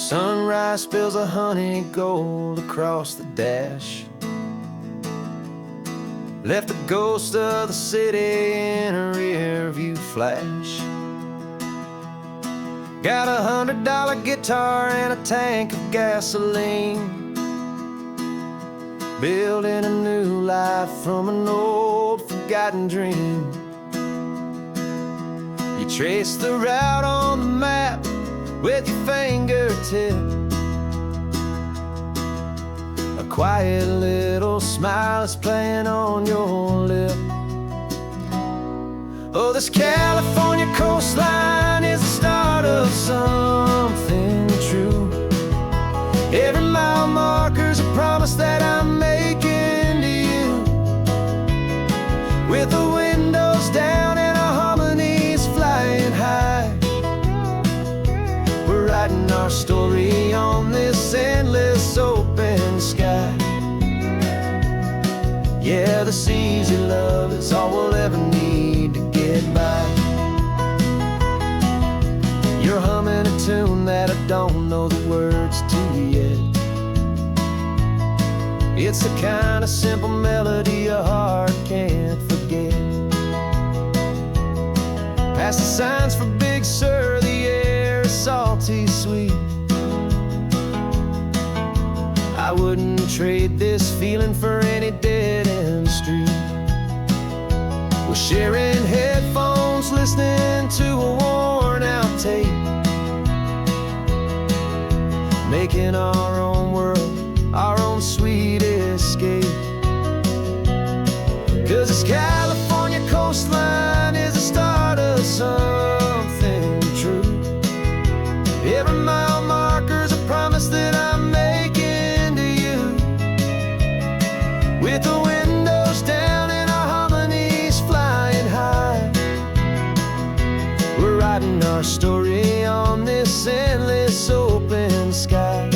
Sunrise spills a honey gold across the dash. Left the ghost of the city in a rear view flash. Got $100 guitar and a tank of gasoline, building a new life from an old forgotten dream. You trace the route on the map with your fingertip. A quiet little smile is playing on your lip. Oh, this California coastline is the start of something true. Every mile marker's a promise that I'm making to you. With the windows down and our harmonies flying high, we're writing our story on this endless open sky. Yeah, this easy love is all we'll ever need to get by. You're humming a tune that I don't know the words to yet. It's the kind of simple melody your heart can't forget. Past the signs for Big Sur, the air is salty sweet. I wouldn't trade this feeling for any dead-end street. We're sharing headphones, listening to a worn-out tape, making our own world, our own sweet escape. 'Cause this California coastline is the start of something true. Every mile marker's a promise that I'm making to you. With the windows down and our harmonies flying high, we're writing our story on this endless open sky.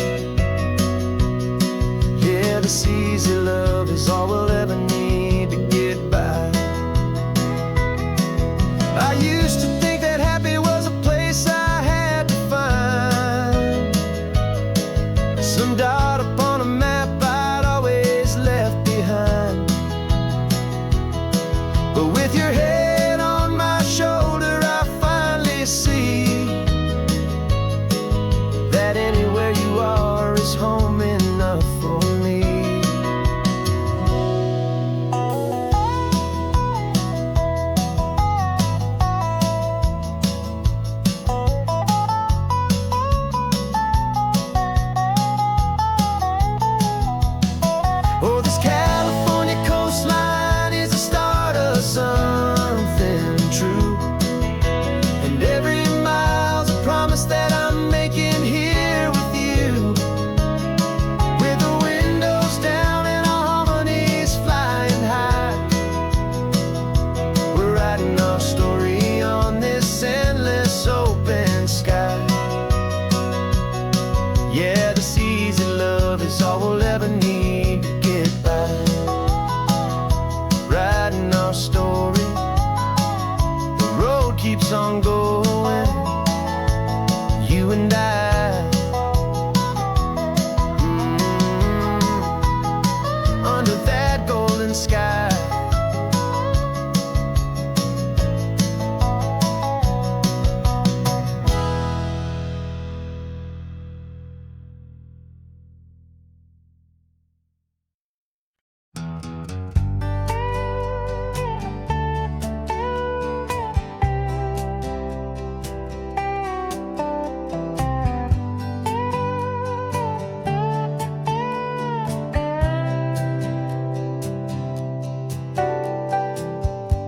Yeah, this easy love is all we'll ever need to get by. I used to think that happy was a place I had to find, some dot upon a map I'd always left behind. But with your head on my shoulder, I finally see that anywhere you are is home enough for me. Oh, this California coastline is the start of something true. And every mile's a promise that I'm making here with you. With the windows down and our harmonies flying high, we're writing our story on this endless open sky. Yeah, this easy love is all we'll ever need to get by. Writing our story, the road keeps on going, you and I. Under that golden sky.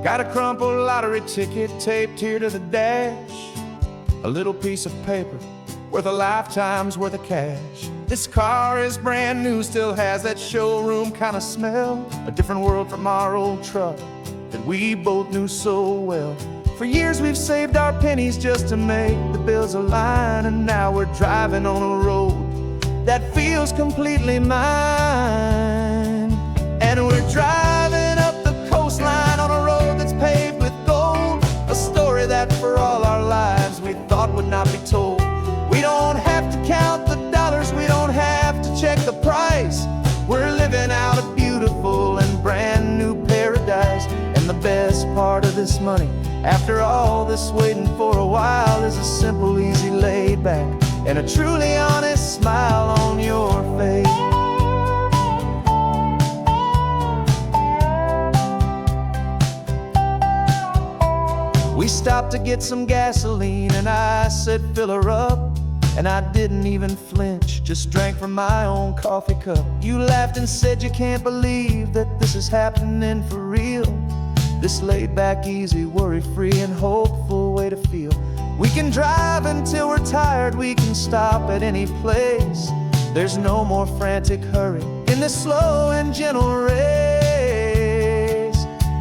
Got a crumpled lottery ticket taped here to the dash, a little piece of paper worth a lifetime's worth of cash. This car is brand new, still has that showroom kind of smell, a different world from our old truck that we both knew so well. For years we've saved our pennies just to make the bills align, and now we're driving on a road that feels completely mine. And we're driving up the coastline on a road that's paved with gold, a story that for all our lives we thought would not be told. We don't have to count the check the price. We're living out a beautiful and brand new paradise. And the best part of this money, after all this waiting for a while, is a simple, easy, laid back, and a truly honest smile on your face. We stopped to get some gasoline, and I said, fill her up. And I didn't even flinch, just drank from my own coffee cup. You laughed and said you can't believe that this is happening for real. This laid back, easy, worry-free and hopeful way to feel. We can drive until we're tired, we can stop at any place. There's no more frantic hurry in this slow and gentle race.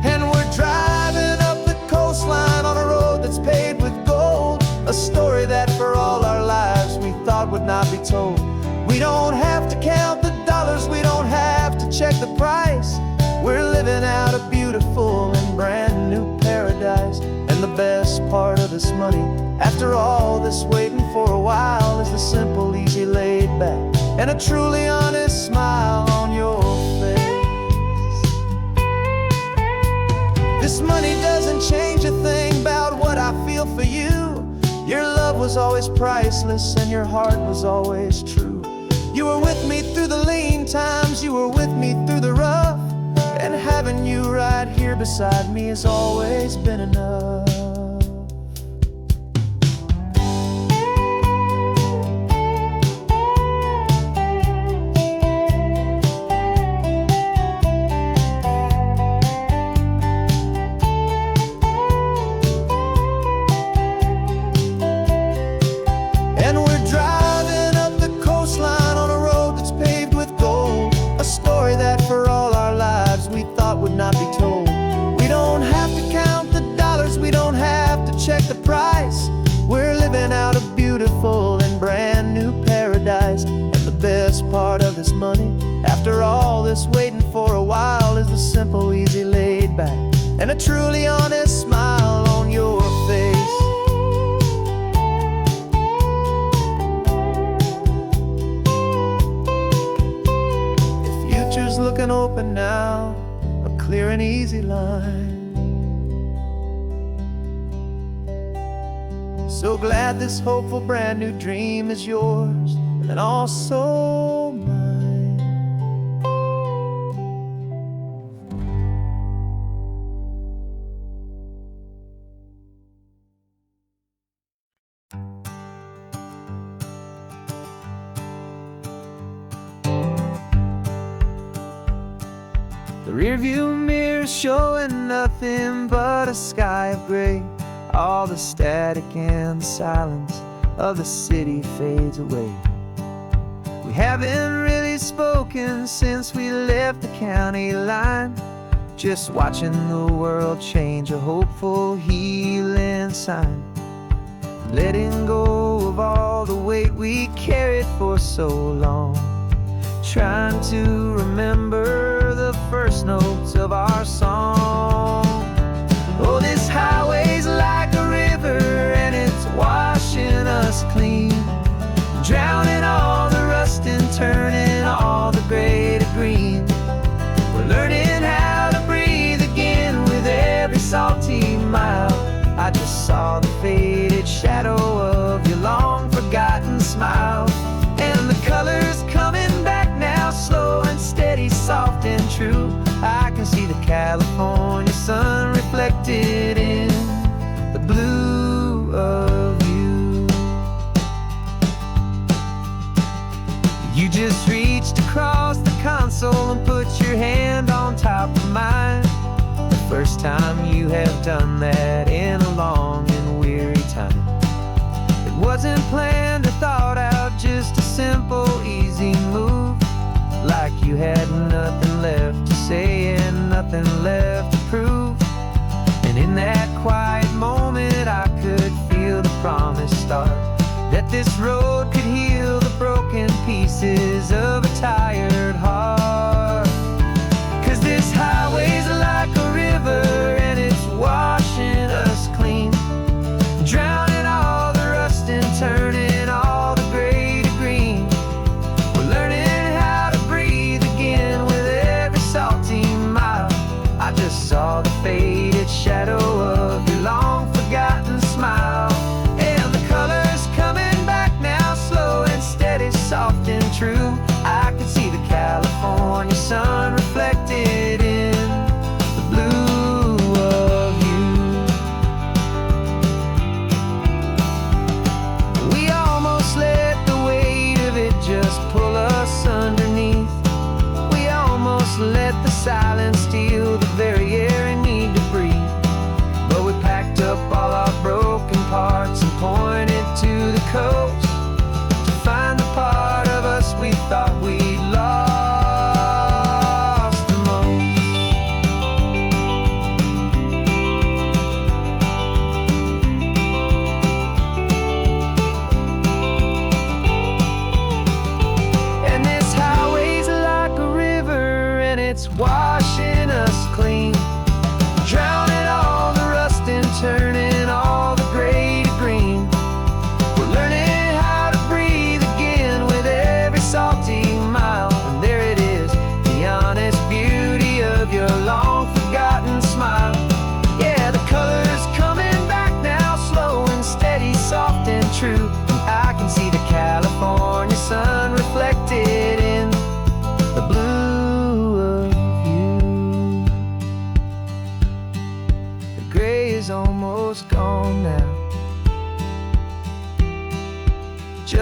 And we're driving up the coastline on a road that's paved with gold, a story that for all our lives we thought would not be told. We don't have to count the dollars, we don't have to check the price. We're living out a beautiful and brand new paradise. And the best part of this money, after all this waiting for a while, is the simple, easy, laid back, and a truly honest smile on your face. This money doesn't change a thing about what I feel for you. Your love was always priceless and your heart was always true. You were with me through the lean times, you were with me through the rough. And having you right here beside me has always been enough. And we're driving up the coastline on a road that's paved with gold, a story that for all our lives we thought would not be told. We don't have to count the dollars, we don't have to check the price. We're living out a beautiful and brand new paradise. And the best part of this money, after all this waiting for a while, is the simple, easy, laid back, and a truly honest smile on your face. Looking open now, a clear and easy line. So glad this hopeful brand new dream is yours and also mine. The rearview mirror's showing nothing but a sky of gray. All the static and the silence of the city fades away. We haven't really spoken since we left the county line, just watching the world change, a hopeful healing sign. Letting go of all the weight we carried for so long, trying to remember the first notes of our song. Oh, this highway's like a river and it's washing us clean, drowning all the rust and turning all the gray to green. We're learning how to breathe again with every salty mile. I just saw the faded shadow of your long forgotten smile, and the colors coming back now, slow and steady, soft and true. I can see the California sun reflected in the blue of you. You just reached across the console and put your hand on top of mine. The first time you have done that in a long and weary time. It wasn't planned or thought out, just a simple, easy move. Like you had nothing left to say and nothing left to prove. And in that quiet moment I could feel the promise start, that this road could heal the broken pieces of a tired heart. 'Cause this highway's like a river and it's washing us clean, drowning all the rust and turning all the gray to green. We're learning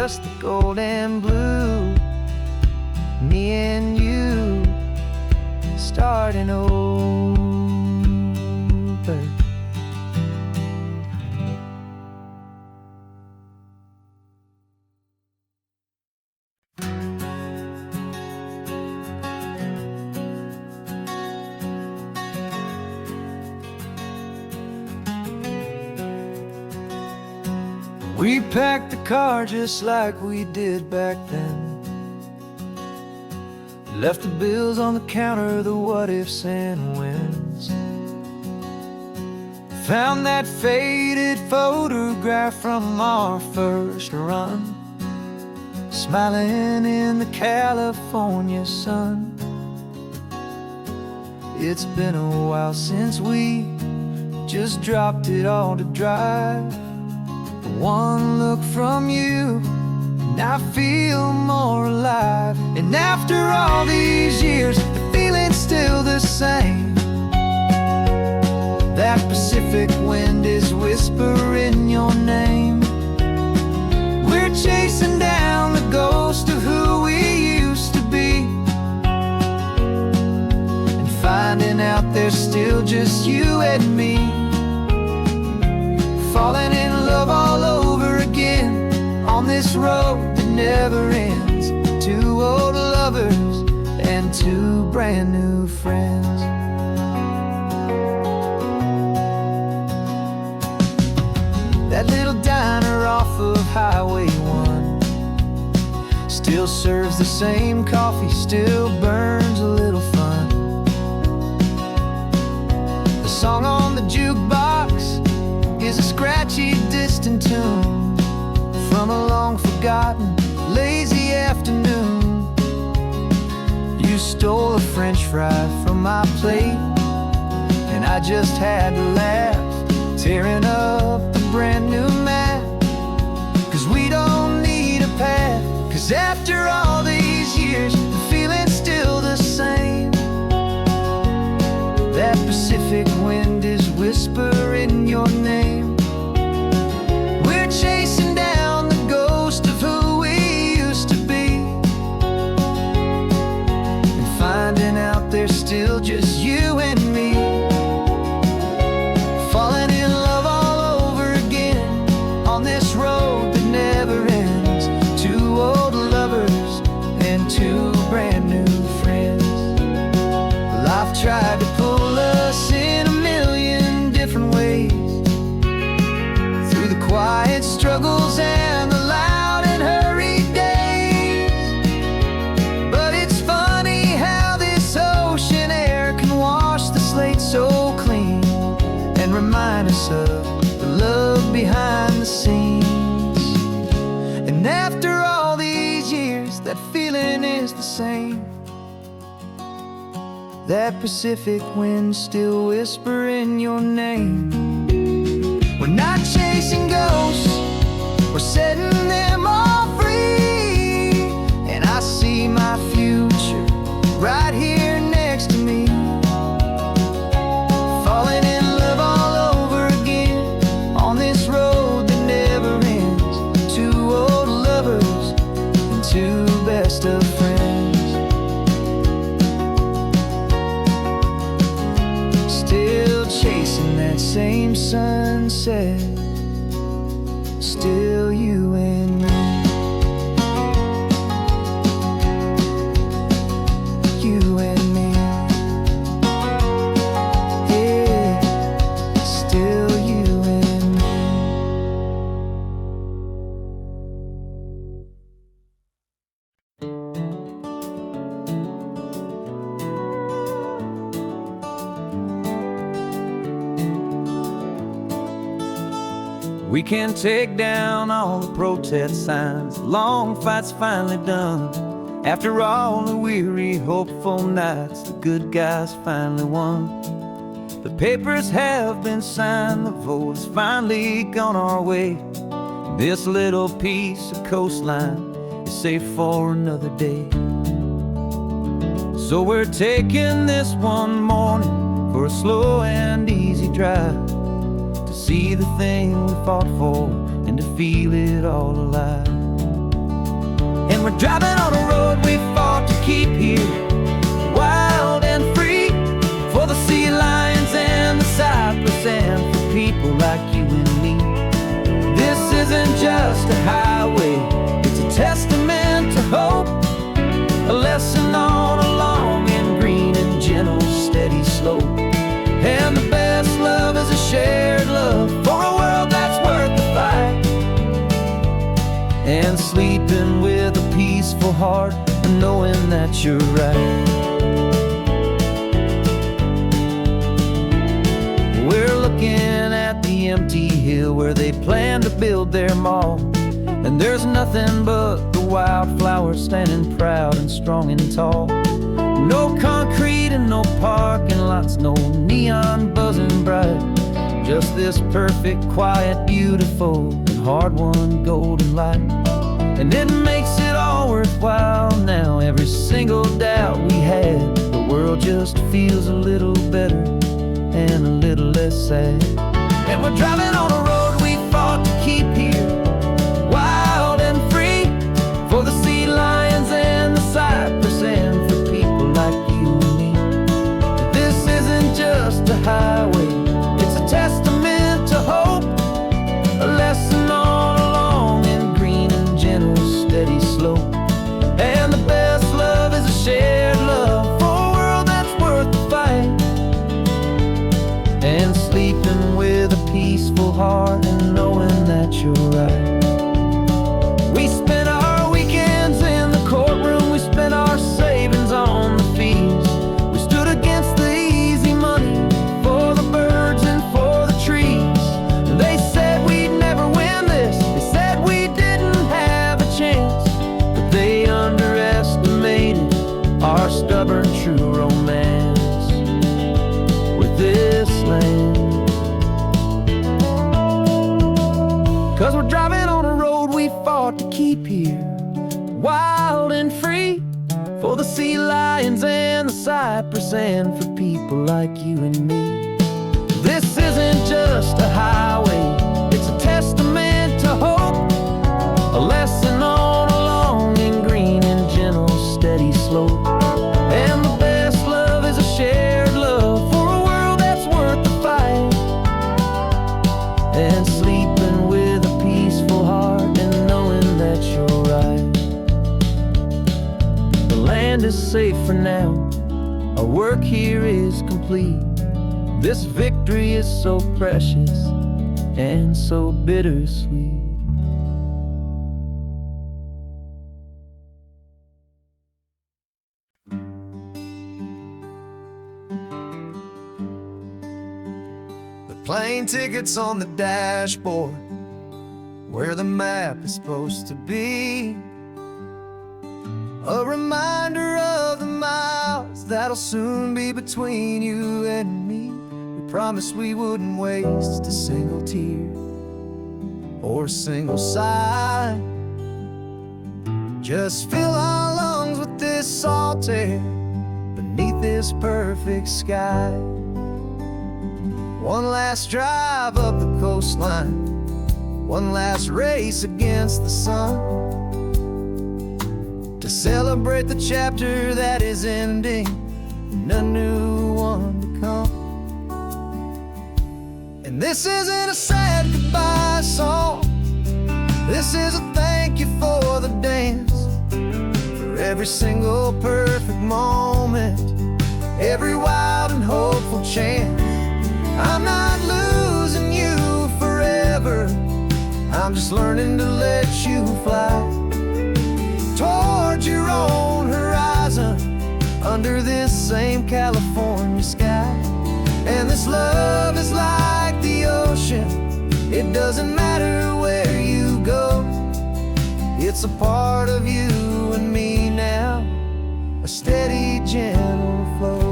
just the gold and blue. Me and you starting over. We packed the car just like we did back then. Left the bills on the counter, the what ifs and whens. Found that faded photograph from our first run, smiling in the California sun. It's been a while since we just dropped it all to drive. One look from you and I feel more alive. And after all these years, the feeling's still the same. That Pacific wind is whispering your name. We're chasing down the ghost of who we used to be, and finding out there's still just you and me. Falling in love all over again on this road that never ends. Two old lovers and two brand new friends. That little diner off of Highway 1 still serves the same coffee, still burns a little fun. The song on the jukebox is a scratchy, distant tune from a long-forgotten, lazy afternoon. You stole a French fry from my plate, and I just had to laugh, tearing up the brand new map. 'Cause we don't need a path, 'cause after all these years, the feeling's still the same. That Pacific wind is whispering your name. We're chasing down the ghost of who we used to be, and finding out there's still just you and me. Falling in love all over again on this road that never ends. Two old lovers and two brand new friends. Life tried to pull us in a million different ways, through the quiet struggles and the loud and hurried days. But it's funny how this ocean air can wash the slate so clean, and remind us of the love behind the scenes. And after all these years, that feeling is the same. That Pacific wind still whispering your name. We're not chasing ghosts, we're setting them all free. And I see my future right here next to me. Falling in love all over again on this road that never ends. Two old lovers and two best of friends. Still chasing that same sunset, still you and me. You and me. Yeah, still you and me. We can take down all the protest signs, long fight's finally done. After all the weary, hopeful nights, the good guys finally won. The papers have been signed, the vote has finally gone our way. This little piece of coastline is safe for another day. So we're taking this one morning for a slow and easy drive, to see the thing we fought for and to feel it all alive. And we're driving on a road we fought to keep here, wild and free, for the sea lions and the cypress and for people like you and me. This isn't just a highway, it's a testament to hope, a lesson on a long and green and gentle steady slope. And the best love is a shared love for a world that's worth the fight. And sleeping with a peaceful heart and knowing that you're right. We're looking at the empty hill where they plan to build their mall, and there's nothing but the wildflowers standing proud and strong and tall. No concrete and no parking lots, no neon buzzing bright, just this perfect, quiet, beautiful, and hard-won golden light. And it makes it all worthwhile now. Every single doubt we had, the world just feels a little better and a little less sad. And we're driving on a road we fought to keep here, wild and free, for the sea lions and the cypress and for people like you and me. This isn't just a highway, it's a testament to hope, a lesson on a long and green and gentle steady slope. And the best love is a shared love for a world that's worth the fight. And sleeping with a peaceful heart and knowing that you're right. We spent our weekends in the courtroom, we spent our savings on the fees. We stood against the easy money for the birds and for the trees. They said we'd never win this, they said we didn't have a chance, but they underestimated our stubborn true romance with this land. 'Cause we're driving on a road we fought to keep here, wild and free, for the sea lions and the cypress and for people like you and me. This isn't just a highway, it's a testament to hope, a lesson on a long and green and gentle steady slope. And the best love is a shared love for a world that's worth the fight. And sleeping with a peaceful heart and knowing that you're right. The land is safe for now, our work here is complete. This victory is so precious and so bittersweet. Plane tickets on the dashboard, where the map is supposed to be. A reminder of the miles that'll soon be between you and me. We promised we wouldn't waste a single tear or a single sigh. Just fill our lungs with this salt air beneath this perfect sky. One last drive up the coastline, one last race against the sun, to celebrate the chapter that is ending and a new one to come. And this isn't a sad goodbye song, this is a thank you for the dance, for every single perfect moment, every wild and hopeful chance. I'm not losing you forever, I'm just learning to let you fly towards your own horizon, under this same California sky. And this love is like the ocean, it doesn't matter where you go, it's a part of you and me now, a steady, gentle flow.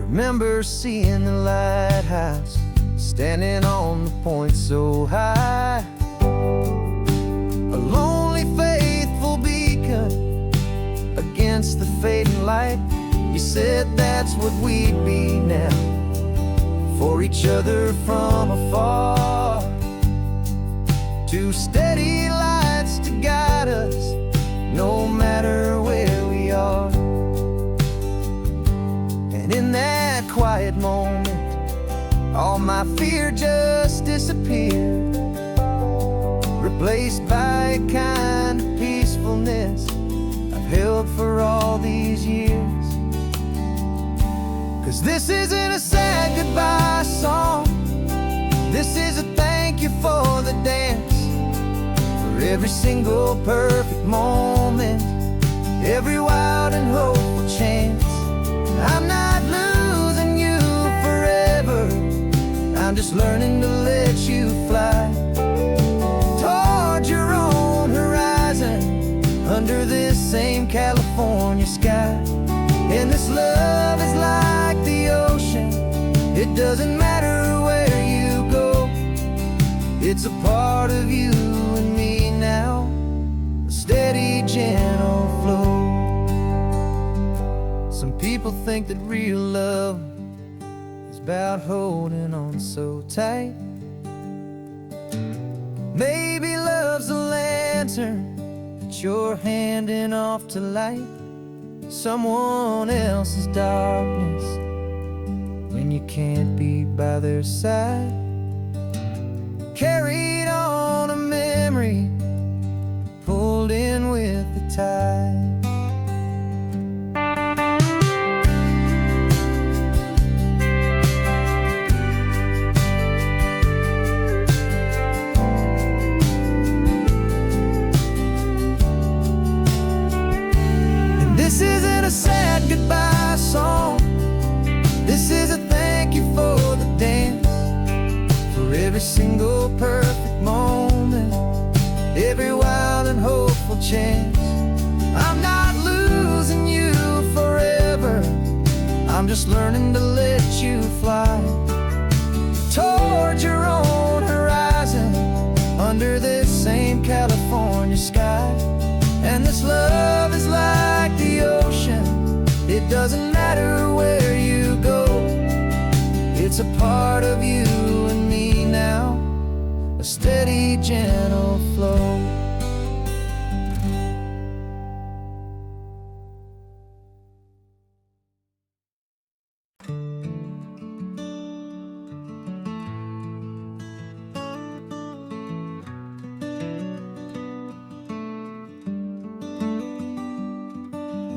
Remember seeing the lighthouse, standing on the point so high, a lonely, faithful beacon against the fading light. You said that's what we'd be now, for each other from afar. Two steady lights together guide us, no matter where we are. And in that quiet moment, all my fear just disappeared, replaced by a kind of peacefulness I've held for all these years. 'Cause this isn't a sad goodbye song, this is a thank you for the dance, for every single perfect moment, every wild and hopeful chance. I'm not losing you forever, I'm just learning to let you fly toward your own horizon, under this same California sky. And this love is like the ocean, it doesn't matter where you go, it's a part of you and me now, a steady, gentle flow. Some people think that real love is about holding on so tight. Maybe love's a lantern that you're handing off to light someone else's darkness when you can't be by their side. Carried on a memory, pulled in with the tide. This isn't a sad goodbye song, this is a thank you for the dance, for every single perfect moment, every wild and hopeful chance. I'm not losing you forever, I'm just learning to let you fly toward your own horizon, under this same California sky. And this love is like the ocean, it doesn't matter where you go, it's a part of you and me now, a steady, gentle flow.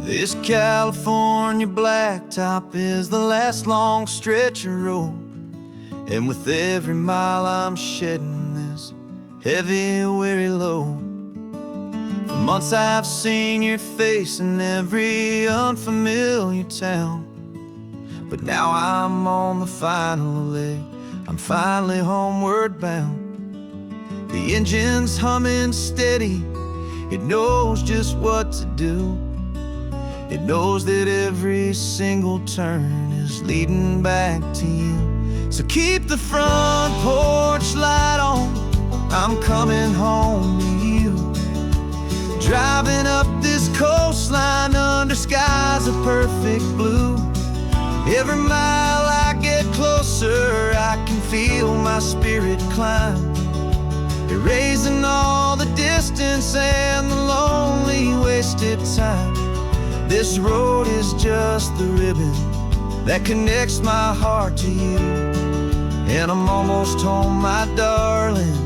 This California blacktop is the last long stretch of road, and with every mile I'm shedding this heavy, weary load. For months I've seen your face in every unfamiliar town, but now I'm on the final leg, I'm finally homeward bound. The engine's humming steady, it knows just what to do. It knows that every single turn is leading back to you. So keep the front porch light on, I'm coming home to you. Driving up this coastline under skies of perfect blue. Every mile I get closer, I can feel my spirit climb, erasing all the distance and the lonely wasted time. This road is just the ribbon that connects my heart to you, and I'm almost home, my darling,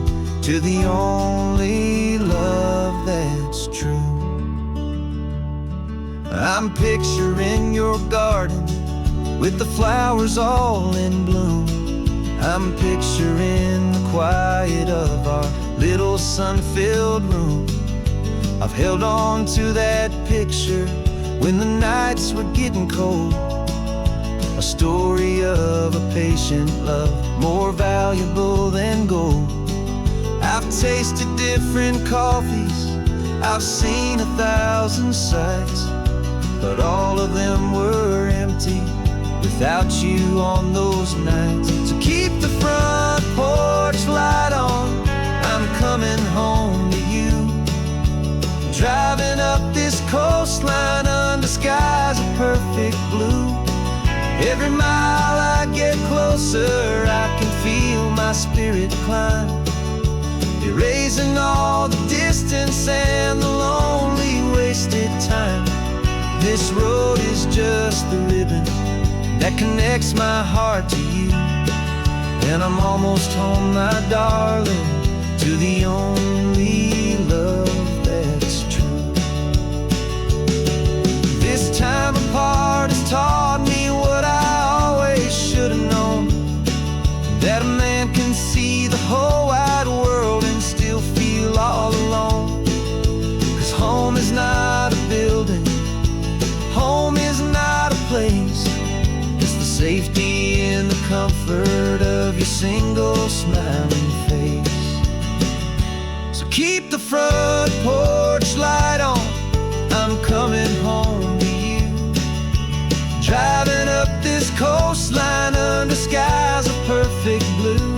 to the only love that's true. I'm picturing your garden with the flowers all in bloom. I'm picturing the quiet of our little sun-filled room. I've held on to that picture when the nights were getting cold, a story of a patient love, more valuable than gold. I've tasted different coffees, I've seen 1,000 sights, but all of them were empty without you on those nights. So keep the front porch light on, I'm coming home to you. Driving up this coastline under skies of perfect blue. Every mile I get closer, I can feel my spirit climb, erasing all the distance and the lonely wasted time. This road is just the ribbon that connects my heart to you, and I'm almost home, my darling, to the only love that's true. This time apart has taught me what I always should have known, that a man can see the whole wide world and still feel all alone. 'Cause home is not a building, home is not a place, it's the safety and the comfort of your single smiling face. So keep the front porch light on, I'm coming home to you. Driving up this coastline under skies of perfect blue.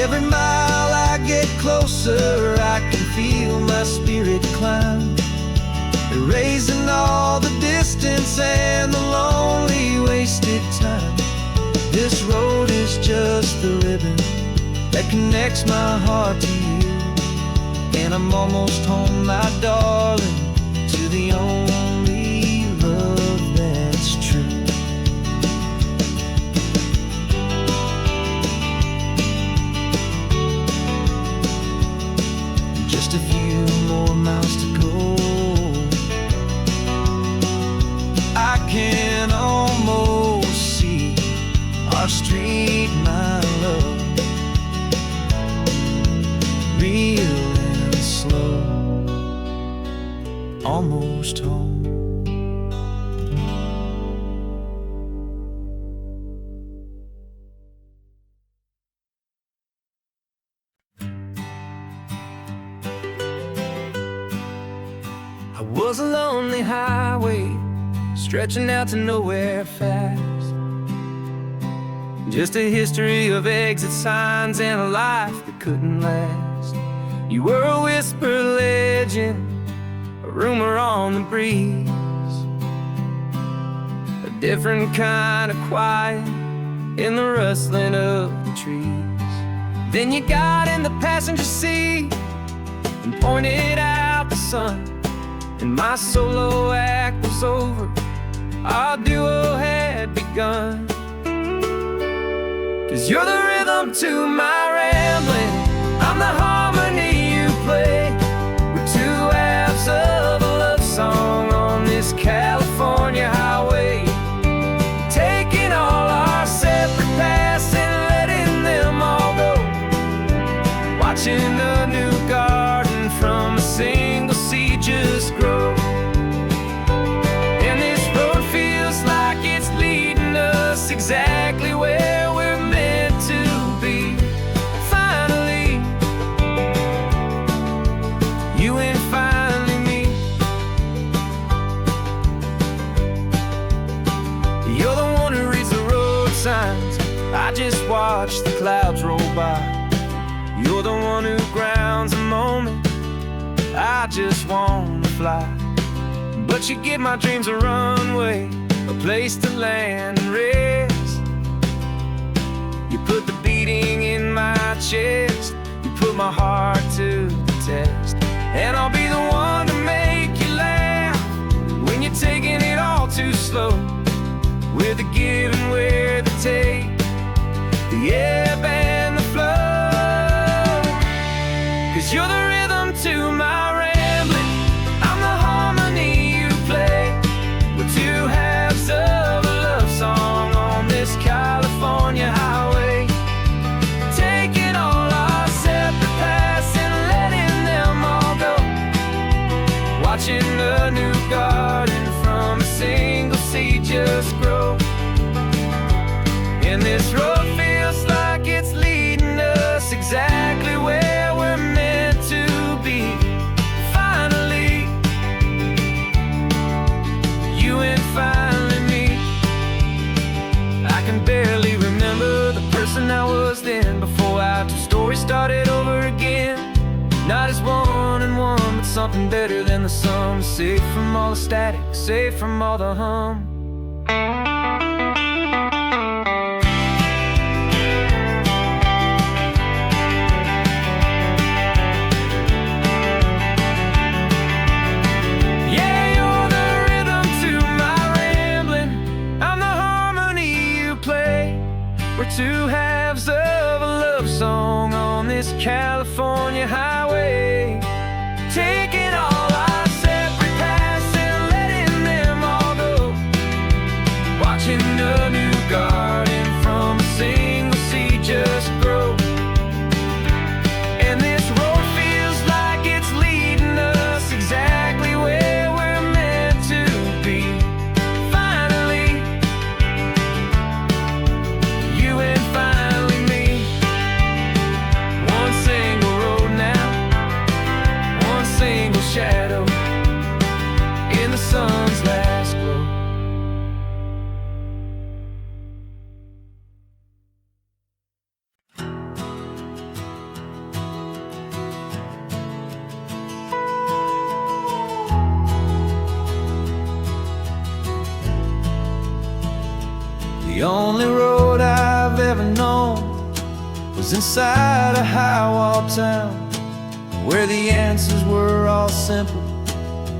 Every mile I get closer, I can feel my spirit climb, erasing all the distance and the lonely wasted time. This road is just the ribbon that connects my heart to you, and I'm almost home, my darling, to the only love that's true. Just a few more miles to go, I can almost see our street, my love, real and slow, almost home. I was a lonely highway stretching out to nowhere fast, just a history of exit signs and a life that couldn't last. You were a whisper legend, a rumor on the breeze, a different kind of quiet in the rustling of the trees. Then you got in the passenger seat and pointed out the sun, and my solo act was over, our duo had begun. 'Cause you're the rhythm to my rambling, I'm the harmony you play. We're two halves of a love song on this California highway, taking all our separate paths and letting them all go, watching a new garden from a single seed just grow. And this road feels like it's leading us exactly where we're meant to be. Finally, you and finally me. You're the one who reads the road signs, I just watch the clouds roll by. You're the one who grounds a moment, I just wanna fly. But you give my dreams a runway, a place to land and rest. You put the beating in my chest, you put my heart to the test. And I'll be the one to make you laugh when you're taking it all too slow. We're the give and we're the take, the ebb and the flow. 'Cause you're the rhythm to my rambling, I'm the harmony you play. We're two halves of a love song on this California highway, taking all our separate paths and letting them all go, watching a new garden from a single seed just grow. And this road feels like it's leading us exactly where we're meant to be. Finally, you and finally me. I can barely remember the person I was then, before our two stories started over again. Not as one and one, but something better than the sum. Safe from all the static, safe from all the hum. California highway, taking all our separate paths and letting them all go. Watching a new garden from a single seed just grow. And this road feels like it's leading us exactly where we're meant to be. Finally, you and finally me. One single road now, one single shadow in the sun's last glow. The only road I've ever known was inside a high-wall town, where the answers were all simple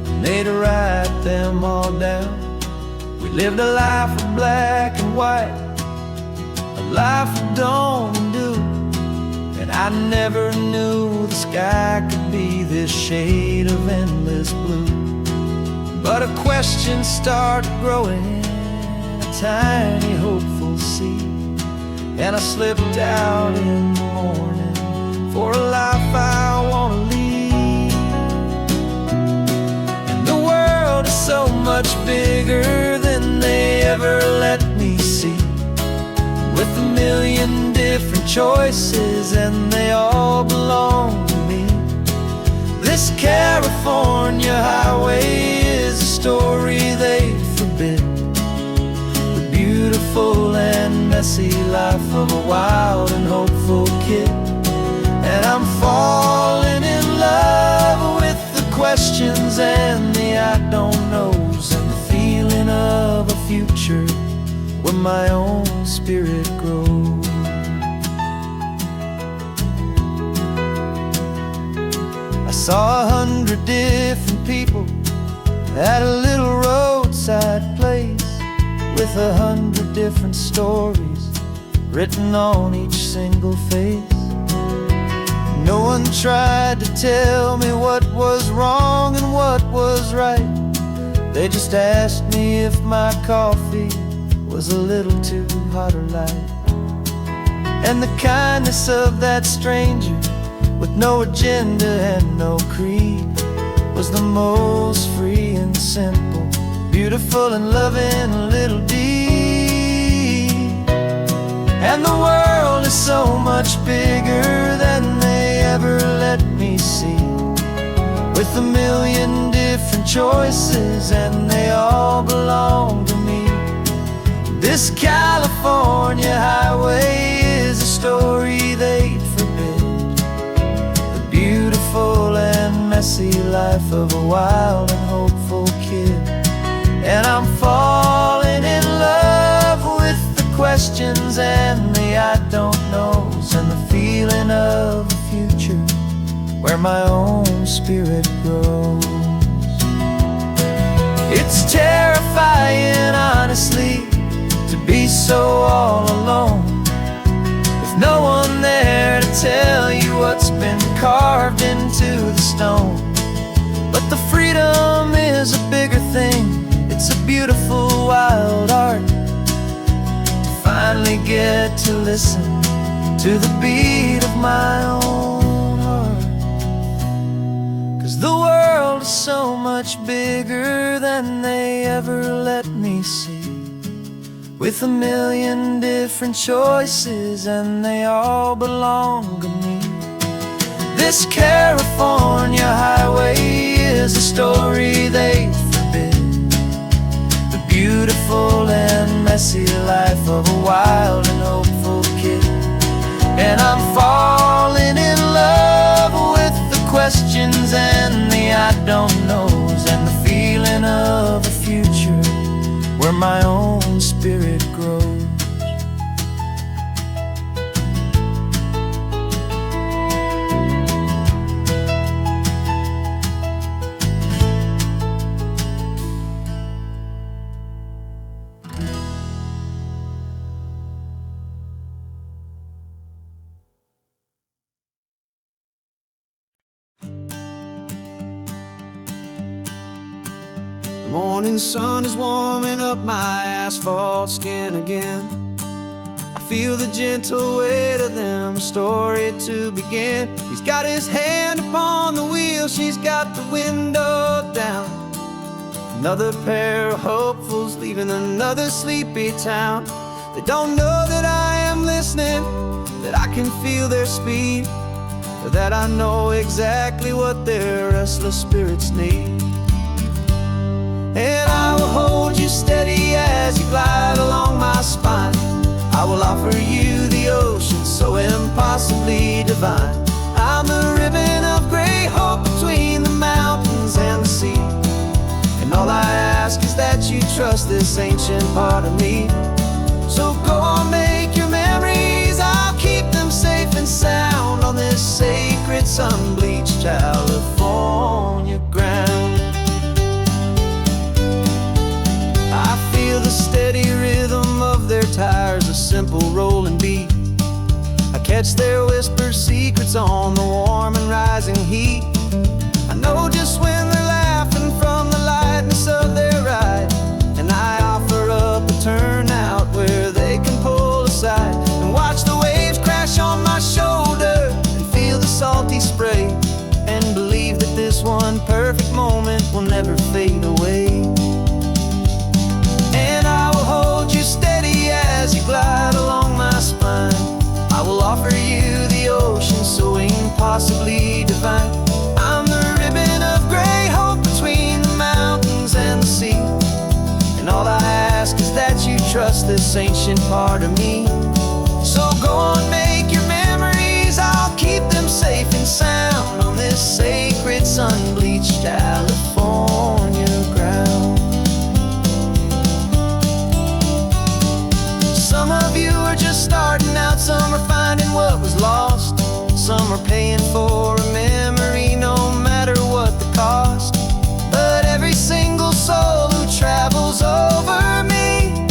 and they'd write them all down. We lived a life of black and white, a life of dawn and dew, and I never knew the sky could be this shade of endless blue. But a question started growing, a tiny hopeful seed, and I slipped out in the morning for a life I want to lead. And the world is so much bigger than they ever let me see, with a million different choices and they all belong to me. This California highway is a story they forbid, the beautiful and messy life of a wild and hopeful kid. And I'm falling in love with the questions and the I don't knows, and the feeling of a future where my own spirit grows. I saw 100 different people at a little roadside place, with 100 different stories written on each single face. No one tried to tell me what was wrong and what was right. They just asked me if my coffee was a little too hot or light. And the kindness of that stranger, with no agenda and no creed, was the most free and simple, beautiful and loving little deed. And the world is so much bigger than they ever let me see, with a million different choices and they all belong to me. This California highway is a story they'd forbid, the beautiful and messy life of a wild and hopeful kid. And I'm falling in love with the questions and the I don't knows, and the feeling of a future where my own spirit grows. It's terrifying, honestly, to be so all alone, with no one there to tell you what's been carved into the stone. But the freedom is a bigger thing, it's a beautiful wild art, to finally get to listen to the beat of my own heart. 'Cause the world is so much bigger than they ever let me see, with a million different choices and they all belong to me. This California highway is a story they forbid, the beautiful and messy life of a wild and hopeful kid. And I'm falling in love with the questions and the I don't knows, and the feeling of a future where my own spirit grows. Morning sun is warming up my asphalt skin again. I feel the gentle weight of them, a story to begin. He's got his hand upon the wheel, she's got the window down. Another pair of hopefuls leaving another sleepy town. They don't know that I am listening, that I can feel their speed, or that I know exactly what their restless spirits need. And I will hold you steady as you glide along my spine. I will offer you the ocean so impossibly divine. I'm the ribbon of gray hope between the mountains and the sea. And all I ask is that you trust this ancient part of me. So go on, make your memories, I'll keep them safe and sound on this sacred sun-bleached California ground. I feel the steady rhythm of their tires, a simple rolling beat. I catch their whispered secrets on the warm and rising heat. I know just when they're laughing from the lightness of their ride, and I offer up a turnout where they can pull aside and watch the waves crash on my shoulder and feel the salty spray, and believe that this one perfect moment will never fade away. And I will hold you steady as you glide along my spine. I will offer you the ocean so impossibly divine. I'm the ribbon of gray hope between the mountains and the sea. And all I ask is that you trust this ancient part of me. So go on, make your memories, I'll keep them safe and sound on this sacred sun-bleached California ground. Some of you are just starting out, some are finding what was lost, some are paying for a memory no matter what the cost. But every single soul who travels over me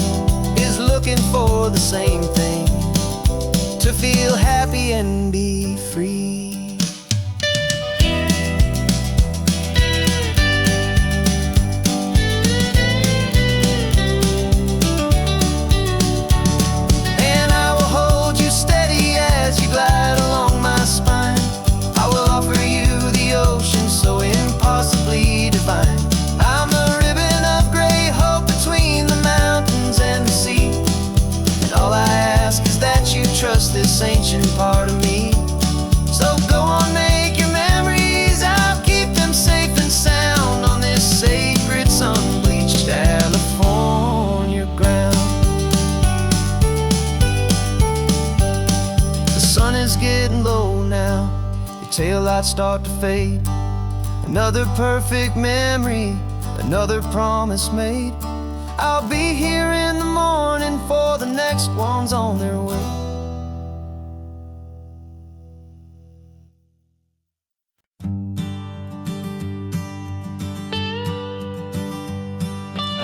is looking for the same thing, to feel happy and be free. And I will hold you steady as you glide along my spine. I will offer you the ocean so impossibly divine. I'm the ribbon of gray hope between the mountains and the sea. And all I ask is that you trust this ancient part of me. So go on, make your memories, I'll keep them safe and sound on this sacred sun-bleached California ground. The sun is getting low now, your taillights start to fade. Another perfect memory, another promise made. I'll be here in the morning for the next ones on their way.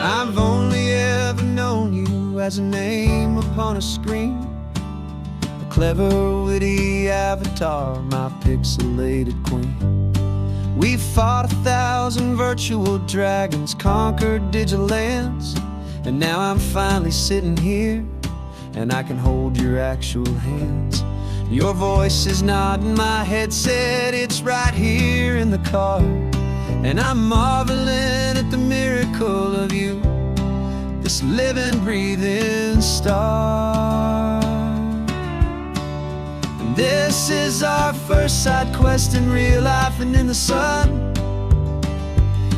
I've only ever known you as a name upon a screen, a clever, witty avatar, my pixelated queen. We fought 1,000 virtual dragons, conquered digital lands, and now I'm finally sitting here, and I can hold your actual hands. Your voice is not in my headset, it's right here in the car, and I'm marveling at the miracle of you, this living, breathing star. And this is our first side quest in real life and in the sun.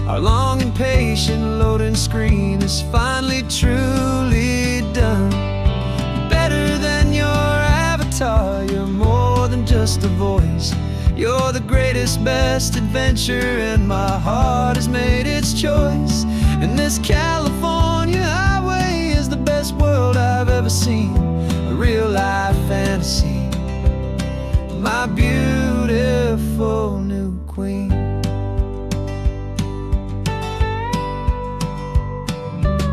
Our long and patient loading screen is finally truly done. You're better than your avatar, you're more than just a voice. You're the greatest, best adventure, and my heart has made its choice. And this California highway is the best world I've ever seen, a real life fantasy, my beautiful new queen.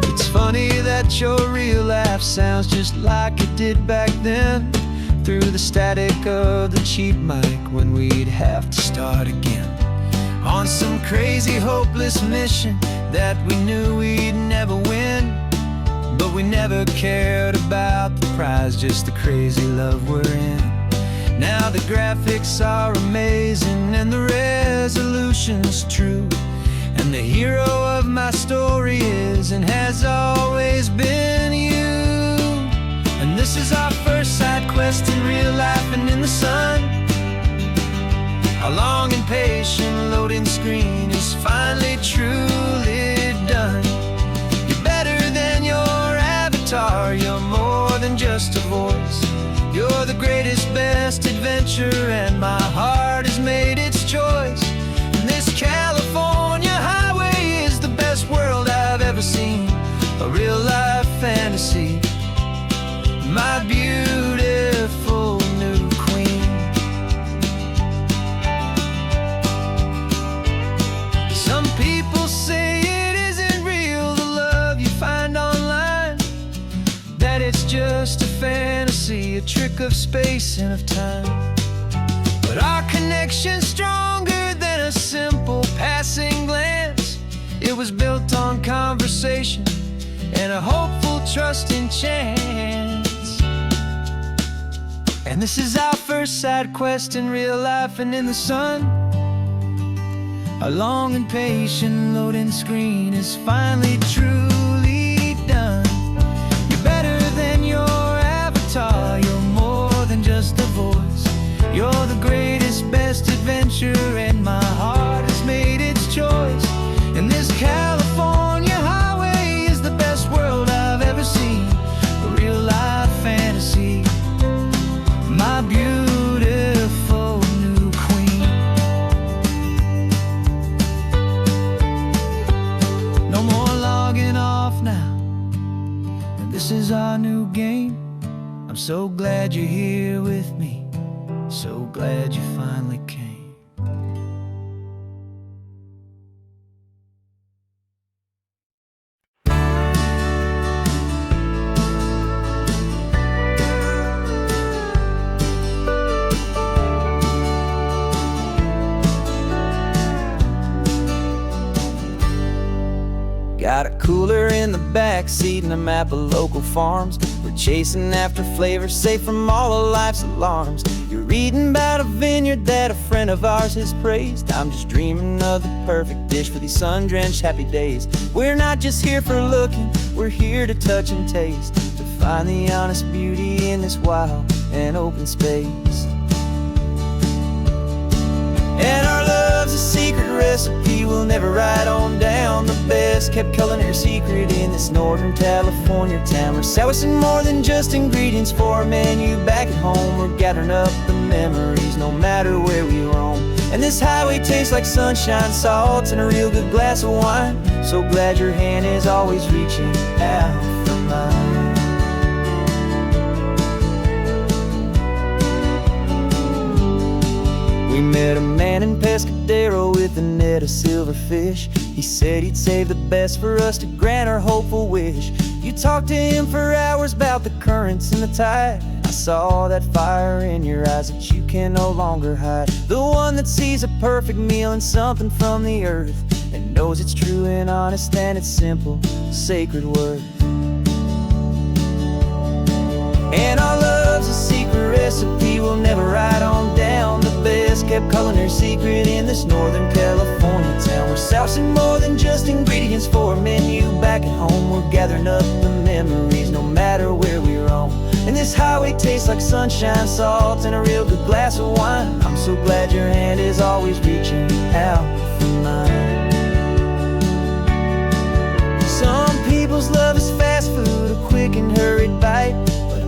It's funny that your real life sounds just like it did back then, through the static of the cheap mic when we'd have to start again. On some crazy hopeless mission, that we knew we'd never win, but we never cared about the prize, just the crazy love we're in. Now the graphics are amazing and the resolution's true, and the hero of my story is and has always been you. And this is our first side quest in real life and in the sun. Our long and patient loading screen is finally truly done. You're better than your avatar, you're more than just a voice. You're the greatest, best adventure, and my heart has made its choice. And this California highway is the best world I've ever seen, a real life fantasy, my beautiful new queen. Some people say it isn't real, the love you find online, that it's just a fantasy, a trick of space and of time. But our connection's stronger than a simple passing glance. It was built on conversation and a hopeful, trusting chance. And this is our first side quest in real life and in the sun. Our long and patient loading screen is finally truly done. You're better than your avatar, you're more than just a voice. You're the greatest, best adventure, and my heart has made its choice. And this California highway is the best world I've ever seen, a real life fantasy, my beautiful new queen. No more logging off now, and this is our new game. I'm so glad you're here with me, so glad you finally came. Got a cooler in the back seat and a map of local farms. We're chasing after flavors safe from all of life's alarms. You're reading about a vineyard that a friend of ours has praised. I'm just dreaming of the perfect dish for these sun-drenched happy days. We're not just here for looking, we're here to touch and taste, to find the honest beauty in this wild and open space. And our love's a secret recipe we'll never write on down. The best kept culinary secret in this Northern California town. We're selling more than just ingredients for a menu back at home. We're gathering up the memories no matter where we roam. And this highway tastes like sunshine, salt, and a real good glass of wine. So glad your hand is always reaching out for mine. We met a man in Pescadero with a net of silverfish. He said he'd save the best for us to grant our hopeful wish. You talked to him for hours about the currents and the tide. I saw that fire in your eyes that you can no longer hide. The one that sees a perfect meal in something from the earth, and knows it's true and honest and it's simple, sacred worth. And our love's a secret recipe we'll never write on down. The best kept culinary secret in this Northern California town. We're sourcing more than just ingredients for a menu back at home. We're gathering up the memories no matter where we roam. And this highway tastes like sunshine, salt, and a real good glass of wine. I'm so glad your hand is always reaching out for mine. Some people's love is fast food, a quick and hurried bite.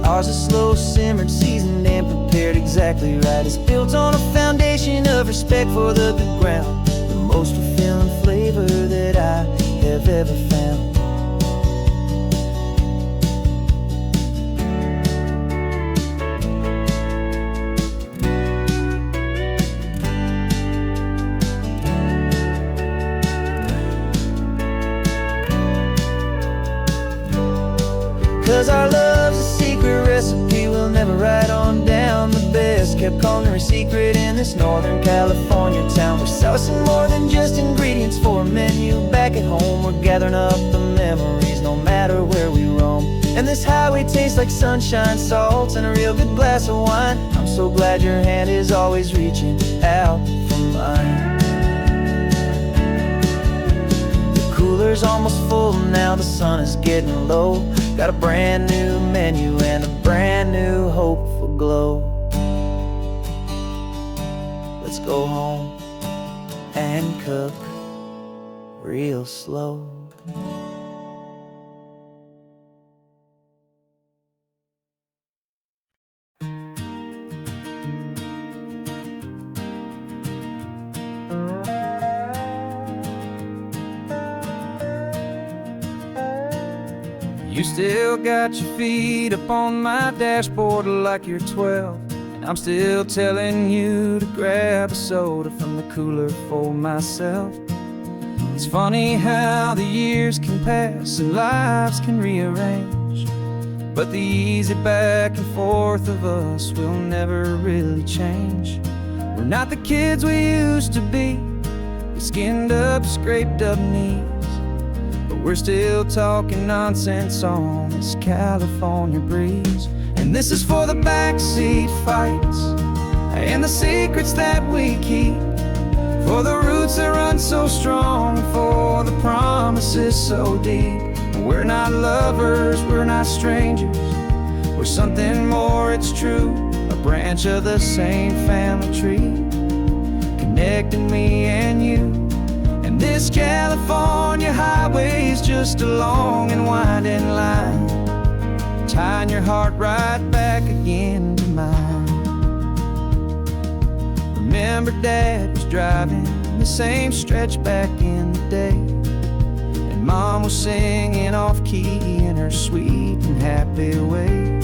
Ours is slow simmered, seasoned, and prepared exactly right. It's built on a foundation of respect for the good ground, the most fulfilling flavor that I have ever found. 'Cause our love's a secret recipe we'll we'll never write on down the best kept culinary secret in this Northern California town. We're sourcing more than just ingredients for a menu. Back at home, we're gathering up the memories, no matter where we roam. And this highway tastes like sunshine, salts, and a real good glass of wine. I'm so glad your hand is always reaching out for mine. The cooler's almost full now, the sun is getting low. Got a brand new menu and a brand new hopeful glow. Let's go home and cook real slow. You still got your feet up on my dashboard like you're 12, and I'm still telling you to grab a soda from the cooler for myself. It's funny how the years can pass and lives can rearrange, but the easy back and forth of us will never really change. We're not the kids we used to be, with skinned up, scraped up knees, but we're still talking nonsense on this California breeze. And this is for the backseat fights and the secrets that we keep, for the roots that run so strong, for the promises so deep. We're not lovers, we're not strangers, we're something more, it's true. A branch of the same family tree, connecting me and you. And this California highway is just a long and winding line, tying your heart right back again to mine. Remember Dad was driving the same stretch back in the day, and Mom was singing off-key in her sweet and happy way.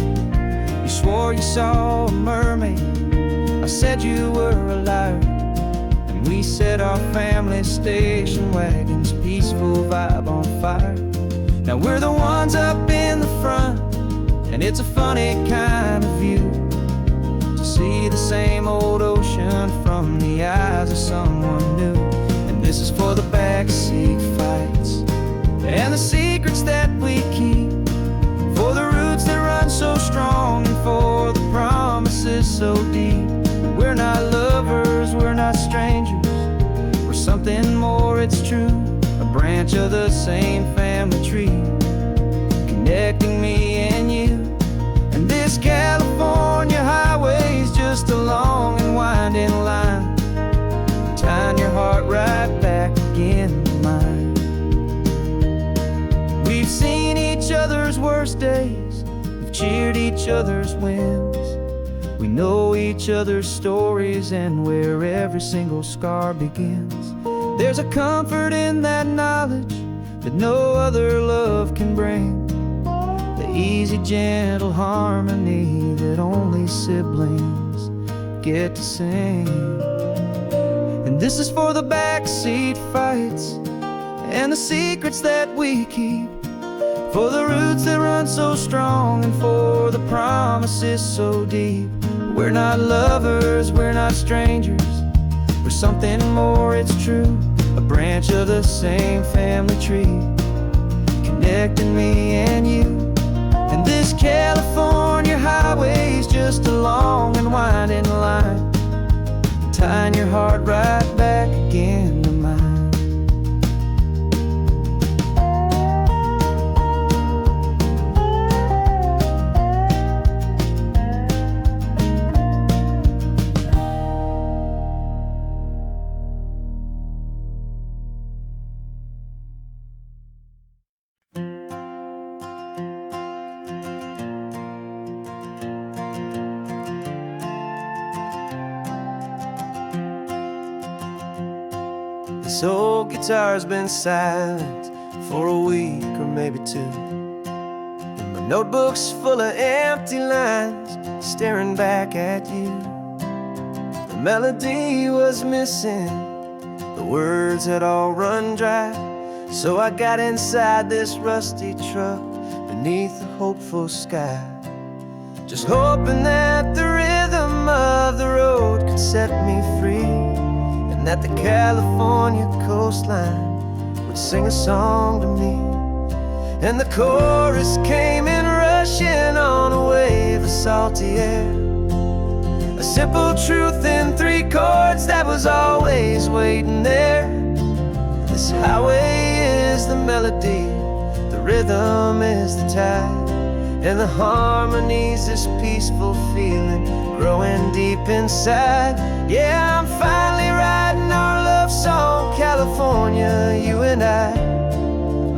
You swore you saw a mermaid, I said you were a liar, and we set our family station wagon's peaceful vibe on fire. Now we're the ones up in the front, and it's a funny kind of view to see the same old ocean from the eyes of someone new. And this is for the backseat fights and the secrets that we keep, for the roots that run so strong and for the promises so deep. We're not lovers, we're not strangers, we're something more, it's true. A branch of the same family tree, connecting me and you. And this California highway is just a long and winding line, tying your heart right back again to mine. We've seen each other's worst days, we've cheered each other's wins. We know each other's stories and where every single scar begins. There's a comfort in that knowledge that no other love can bring, the easy, gentle harmony that only siblings get to sing. And this is for the backseat fights and the secrets that we keep, for the roots that run so strong and for the promises so deep. We're not lovers, we're not strangers, we're something more, it's true. A branch of the same family tree, connecting me and you. And this California highway is just a long and winding line, tying your heart right back again to mine. This old guitar's been silent for a week or maybe two, and my notebook's full of empty lines staring back at you. The melody was missing, the words had all run dry, so I got inside this rusty truck beneath the hopeful sky, just hoping that the rhythm of the road could set me free, and that the California coastline would sing a song to me. And the chorus came in rushing on a wave of salty air, a simple truth in 3 chords that was always waiting there. This highway is the melody, the rhythm is the tide, and the harmony's this peaceful feeling growing deep inside. Yeah, I'm finally writing our love song, California, you and I,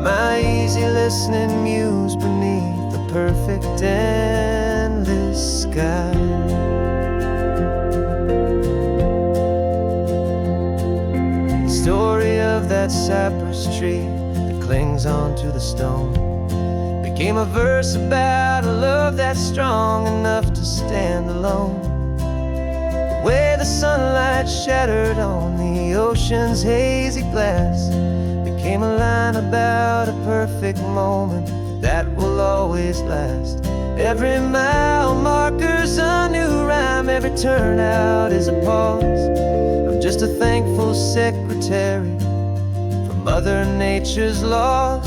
my easy listening muse beneath the perfect endless sky. The story of that cypress tree that clings onto the stone became a verse about a love that's strong enough to stand alone. The way the sunlight shattered on the ocean's hazy glass became a line about a perfect moment that will always last. Every mile marker's a new rhyme, every turnout is a pause. I'm just a thankful secretary for Mother Nature's laws.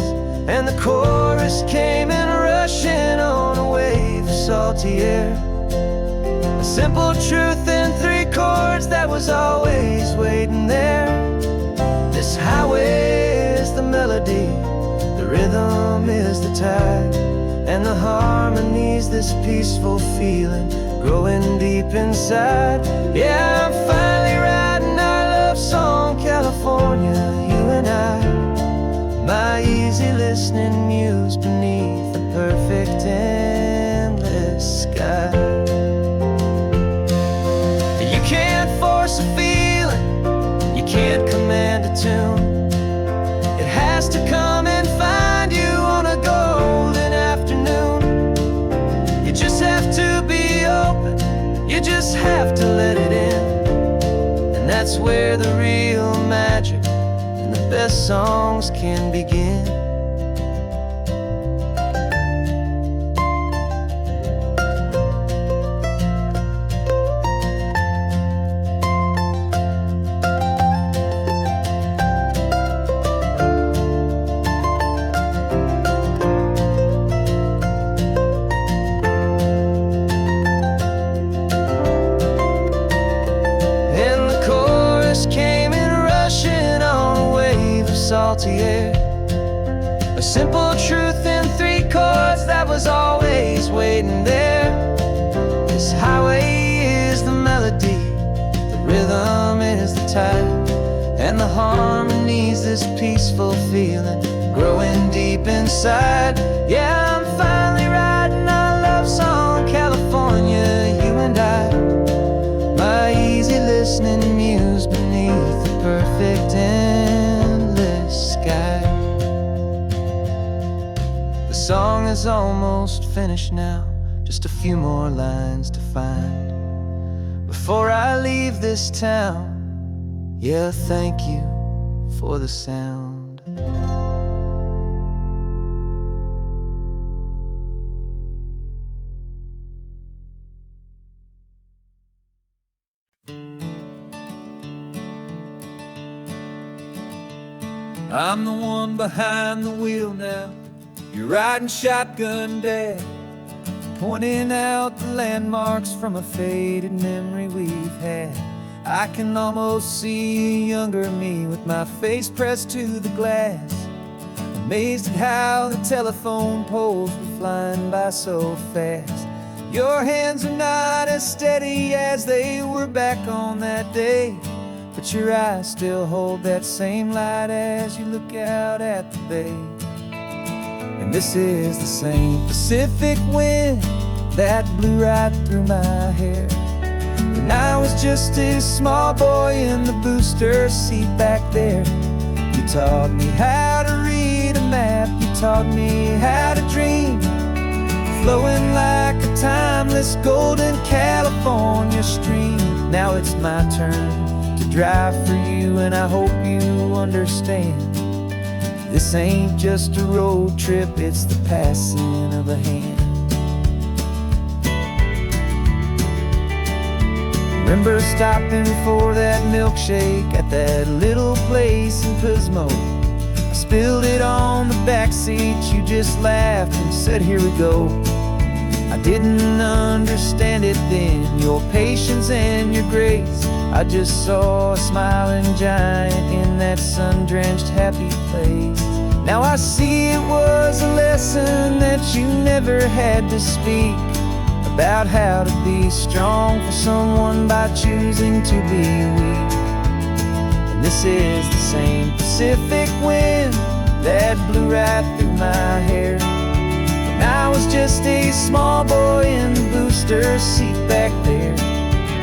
And the chorus came in rushing on a wave of salty air, a simple truth in 3 chords that was always waiting there. This highway is the melody, the rhythm is the tide, and the harmony's this peaceful feeling growing deep inside. Yeah, I'm finally writing our love song, California, you and I, my easy listening muse beneath the perfect endless sky. You can't force a feeling, you can't command a tune. It has to come and find you on a golden afternoon. You just have to be open, you just have to let it in, and that's where the real magic and the best songs can begin. Salty air, a simple truth in 3 chords that was always waiting there. This highway is the melody, the rhythm is the tide, and the harmony's this peaceful feeling growing deep inside. Yeah, I'm finally writing our love song, California, you and I, my easy listening muse beneath the perfect endless sky. The song is almost finished now, just a few more lines to find before I leave this town. Yeah, thank you for the sound. I'm the one behind the wheel now. You're riding shotgun, Dad, pointing out the landmarks from a faded memory we've had. I can almost see a younger me with my face pressed to the glass, amazed at how the telephone poles were flying by so fast. Your hands are not as steady as they were back on that day, but your eyes still hold that same light as you look out at the bay. And this is the same Pacific wind that blew right through my hair when I was just a small boy in the booster seat back there. You taught me how to read a map, you taught me how to dream, flowing like a timeless golden California stream. Now it's my turn to drive for you, and I hope you understand. This ain't just a road trip, it's the passing of a hand. Remember stopping for that milkshake at that little place in Pismo. I spilled it on the back seat, you just laughed and said, "Here we go." I didn't understand it then, your patience and your grace. I just saw a smiling giant in that sun-drenched happy place. Now I see it was a lesson that you never had to speak, about how to be strong for someone by choosing to be weak. And this is the same Pacific wind that blew right through my hair when I was just a small boy in the booster seat back there.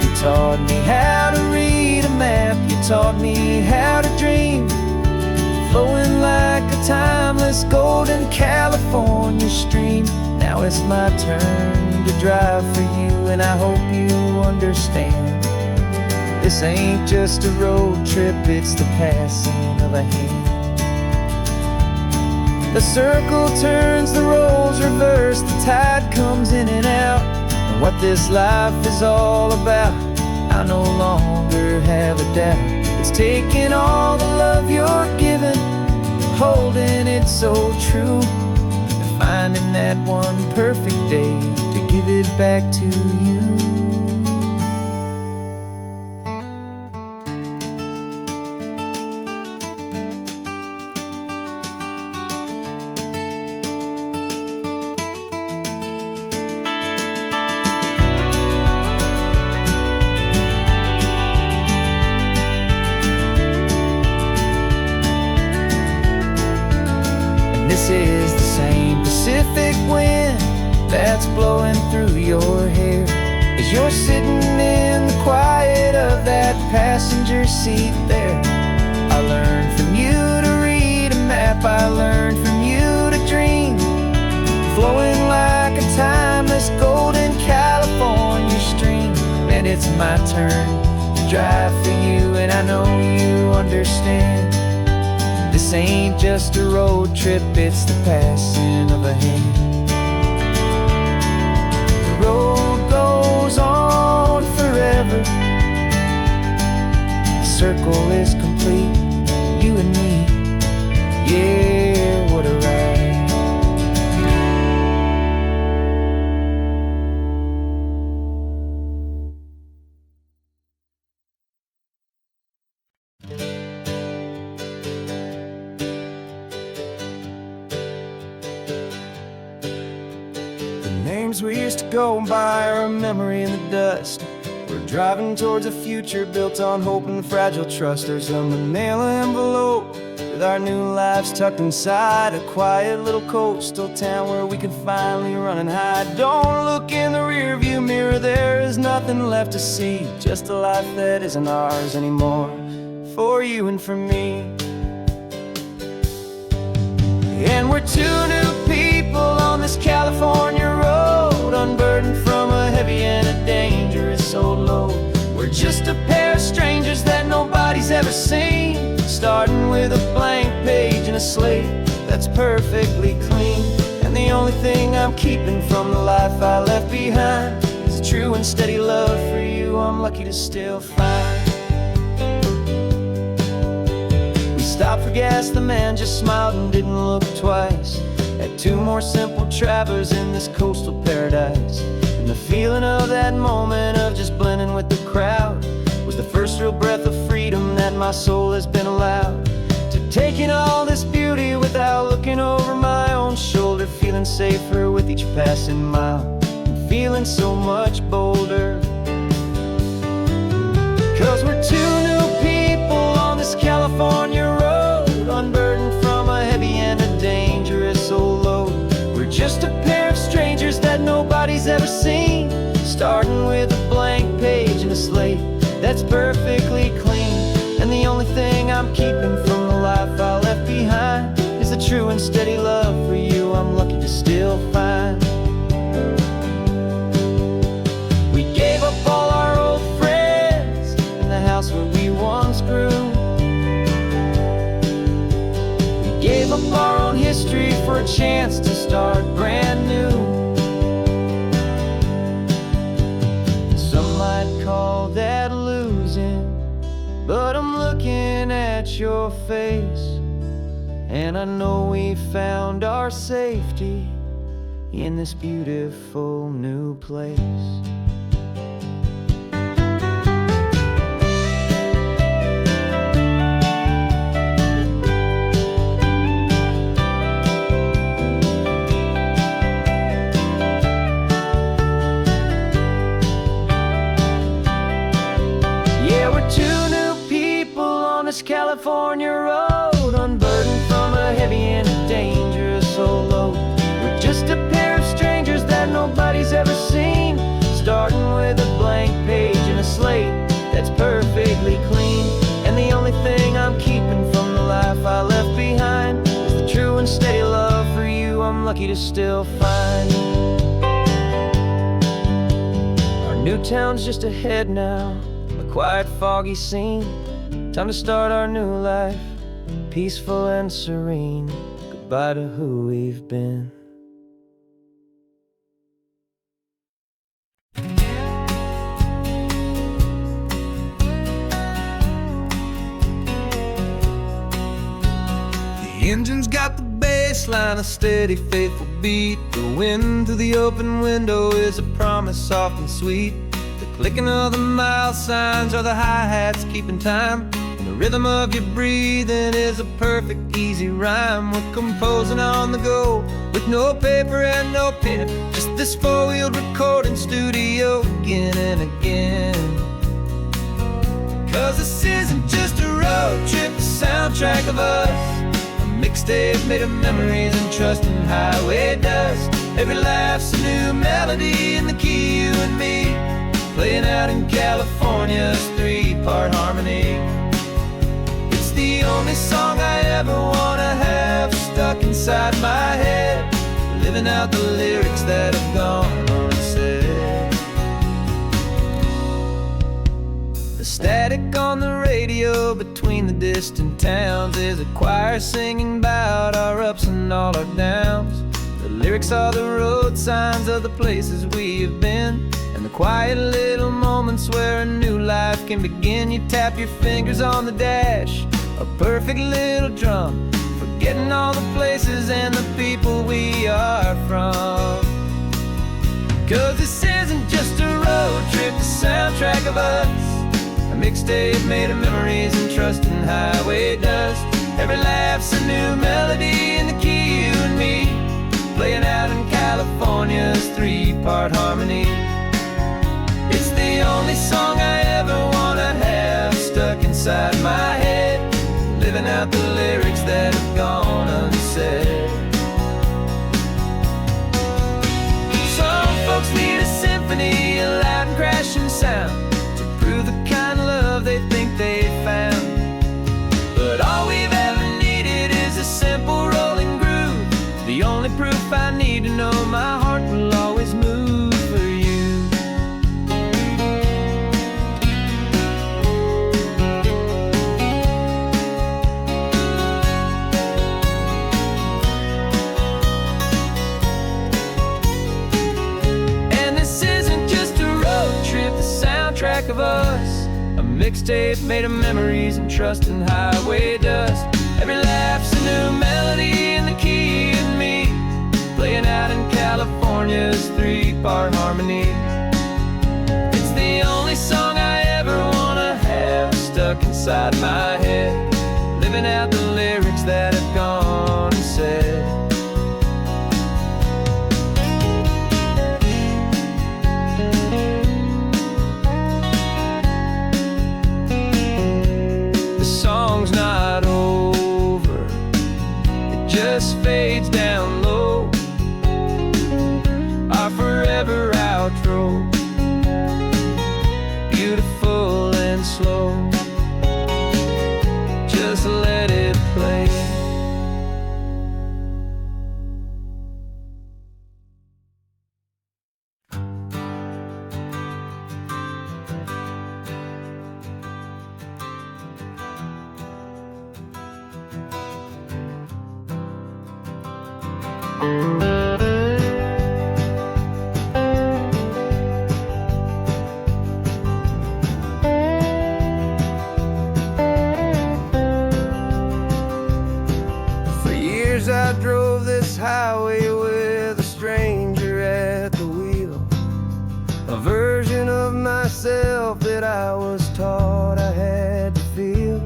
You taught me how to read a map, you taught me how to dream, flowing like a timeless golden California stream. Now it's my turn to drive for you, and I hope you understand. This ain't just a road trip, it's the passing of a hand. The circle turns, the roles reverse, the tide comes in and out. And what this life is all about, I no longer have a doubt. It's taking all the love you're giving, holding it so true, and finding that one perfect day to give it back to you. This is the same Pacific wind that's blowing through your hair as you're sitting in the quiet of that passenger seat there. I learned from you to read a map, I learned from you to dream, flowing like a timeless golden California stream. And it's my turn to drive for you, and I know you understand. This ain't just a road trip, it's the passing of a hand. The road goes on forever, the circle is complete, you and me, yeah, what a ride. Names we used to go by are a memory in the dust. We're driving towards a future built on hope and fragile trust. There's a manila envelope with our new lives tucked inside, a quiet little coastal town where we can finally run and hide. Don't look in the rearview mirror, there is nothing left to see, just a life that isn't ours anymore, for you and for me. And we're two new people on this California road, unburdened from a heavy and a dangerous old load. We're just a pair of strangers that nobody's ever seen, starting with a blank page and a slate that's perfectly clean. And the only thing I'm keeping from the life I left behind is a true and steady love for you I'm lucky to still find. We stopped for gas, the man just smiled and didn't look twice. Had two more simple travelers in this coastal paradise. And the feeling of that moment of just blending with the crowd was the first real breath of freedom that my soul has been allowed to take in all this beauty without looking over my own shoulder, feeling safer with each passing mile and feeling so much bolder. 'Cause we're two new people on this California road, unburdened from a heavy and a dangerous old load. We're just a pair of strangers that nobody's ever seen, starting with a blank page and a slate that's perfectly clean. And the only thing I'm keeping from the life I left behind is the true and steady love for you I'm lucky to still find. We gave up all our old friends in the house where we once grew. We gave up our own history for a chance to start brand new. face. And I know we found our safety in this beautiful new place. Yeah, we're two new people on this California road, unburdened from a heavy and a dangerous old load. We're just a pair of strangers that nobody's ever seen, starting with a blank page and a slate that's perfectly clean. And the only thing I'm keeping from the life I left behind is the true and steady love for you I'm lucky to still find. Our new town's just ahead now, a quiet, foggy scene. Time to start our new life, peaceful and serene. Goodbye to who we've been. The engine's got the bass line, a steady, faithful beat. The wind through the open window is a promise soft and sweet. The clicking of the mile signs are the hi-hats keeping time. And the rhythm of your breathing is a perfect, easy rhyme. We're composing on the go with no paper and no pen, just this four-wheeled recording studio again and again. Cause this isn't just a road trip, the soundtrack of us. Mixtape made of memories and trust in highway dust. Every laugh's a new melody in the key, you and me, playing out in California's three-part harmony. It's the only song I ever wanna have stuck inside my head, living out the lyrics that have gone unsaid. The static on the radio between the distant towns is a choir singing about our ups and all our downs. The lyrics are the road signs of the places we have been, and the quiet little moments where a new life can begin. You tap your fingers on the dash, a perfect little drum, forgetting all the places and the people we are from. Cause this isn't just a road trip, the soundtrack of us. A mixtape made of memories and trust in highway dust. Every laugh's a new melody in the key, you and me, playing out in California's three-part harmony. It's the only song I ever wanna have stuck inside my head, living out the lyrics that have gone unsaid. Some folks need a symphony, a loud and crashing sound, the kind of love they think they found. But all we've ever needed is a simple rolling groove, the only proof I need to know my heart will always move for you. And this isn't just a road trip, the soundtrack of us. A mixtape made of memories and trust in highway dust. Every laugh's a new melody in the key and me, playing out in California's three-part harmony. It's the only song I ever wanna have stuck inside my head, living out the lyrics that have gone unsaid. Song's not over, it just fades down low, our forever outro, beautiful and slow. Just let it play. I was taught I had to feel.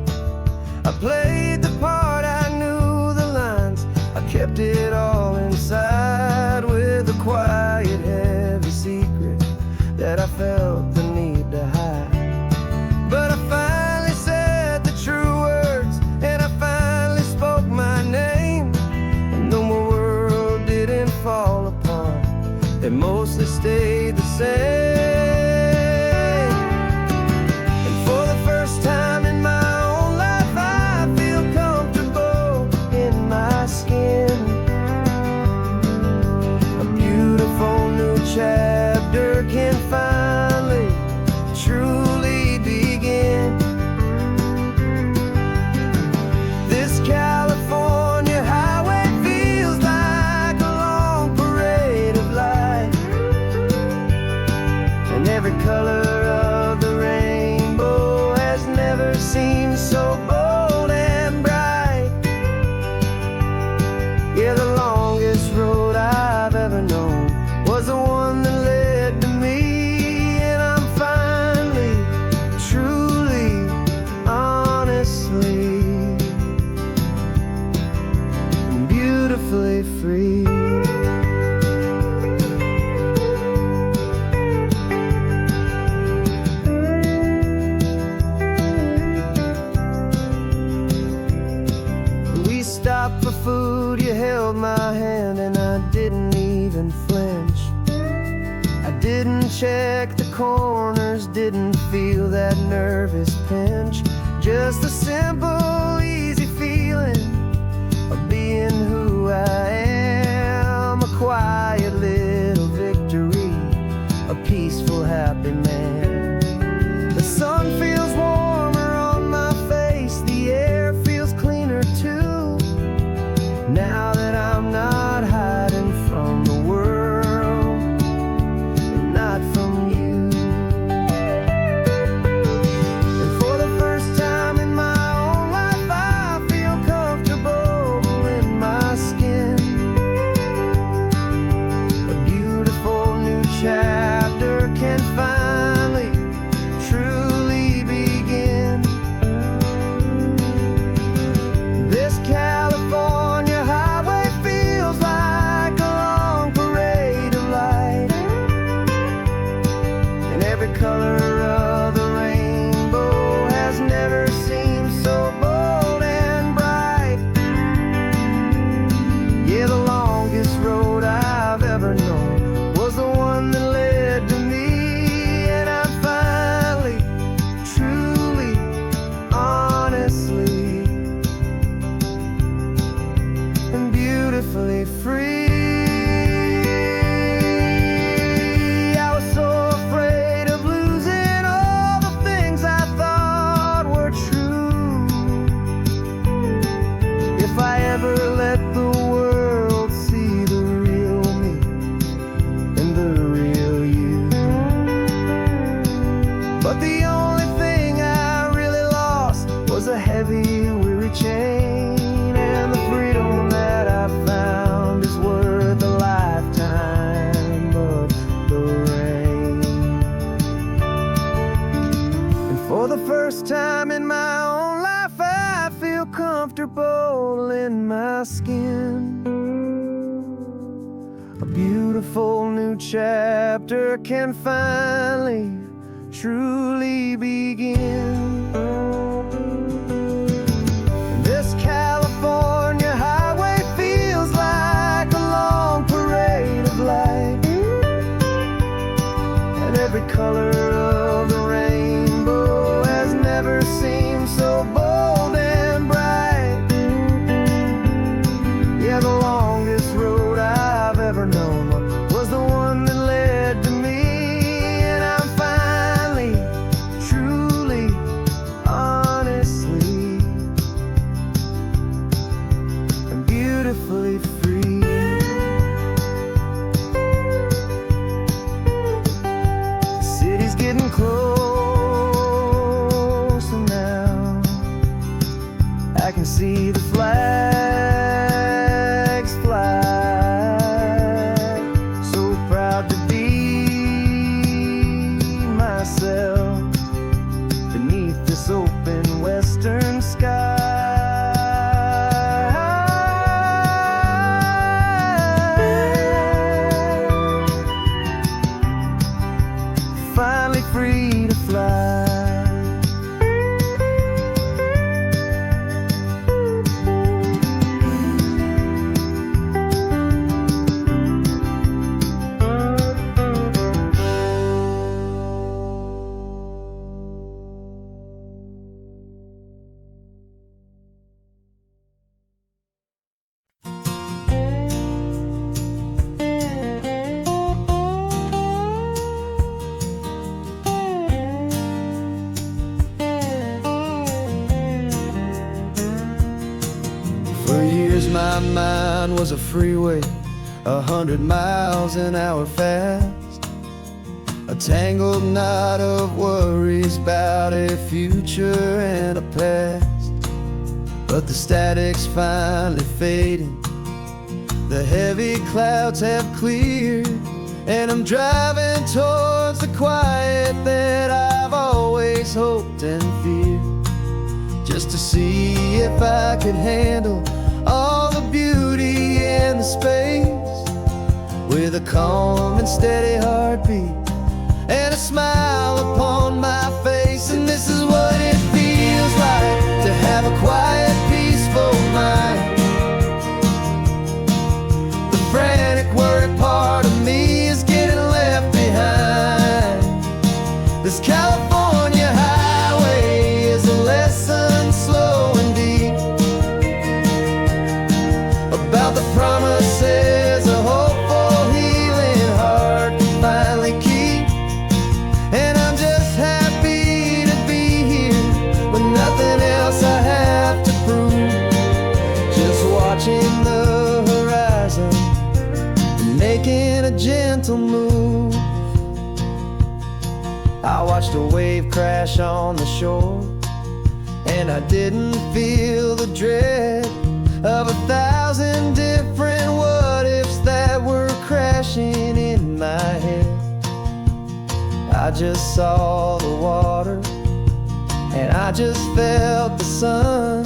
I played the part, I knew the lines, I kept it all inside with a quiet, heavy secret that I felt the need to hide. But I finally said the true words, and I finally spoke my name. And though my world didn't fall apart, it mostly stayed the same. And for the first time in my own life, I feel comfortable in my skin. A beautiful new chapter can finally truly begin. This California highway feels like a long parade of light, and every color of the rainbow has never seemed so bold and bright. Yeah, the longest road I've ever known was the one that led to me, and I'm finally, truly, honestly, beautifully free. We stopped for food, you held my hand, and I didn't even flinch. I didn't check the corners, didn't feel that nervous pinch. Just a simple, easy feeling of being who I am. A quiet little victory, a peaceful, happy man. The sun feels warmer on my face, the air feels cleaner too, now that I'm not hiding from the world, and not from you. And for the first time in my own life, I feel comfortable in my skin. A beautiful new chapter can finally truly begin. This California highway feels like a long parade of light, and every color of the rainbow has never seemed so bold and bright. Yeah, the longest road I've ever known was the one that led to me, and I'm finally, truly, honestly, and beautifully free. I was so afraid of losing all the things I thought were true. If I ever let the world see the real me and the real you. But the only thing I really lost was a heavy, weary chain, and the freedom that I found is worth a lifetime of the rain. And for the first time in my own life, I feel comfortable in my skin. A beautiful new chapter can finally, truly begin. This California highway feels like a long parade of light, and every color of the rainbow has never seemed so bold and bright. Yeah, the longest road I've ever known was the one that led to me, and I'm finally, truly, honestly, and beautifully free. The city's getting closer now, I can see the flags fly. So proud to be myself my mind was a freeway, 100 miles an hour fast. A tangled knot of worries about a future and a past. But the static's finally fading, the heavy clouds have cleared, and I'm driving towards the quiet that I've always hoped and feared. Just to see if I could handle all the beauty and the space, with a calm and steady heartbeat and a smile upon my face. And this is what it feels like to have a quiet, peaceful mind. The frantic, worried part of me is getting left behind. This California highway is a lesson slow and deep about the promises a hopeful, healing heart can finally keep. And I'm just happy to be here with nothing else I have to prove. Just watching the horizon and making a gentle move. I watched a wave crash on the shore, and I didn't feel the dread of 1,000 different what-ifs that were crashing in my head. I just saw the water, and I just felt the sun.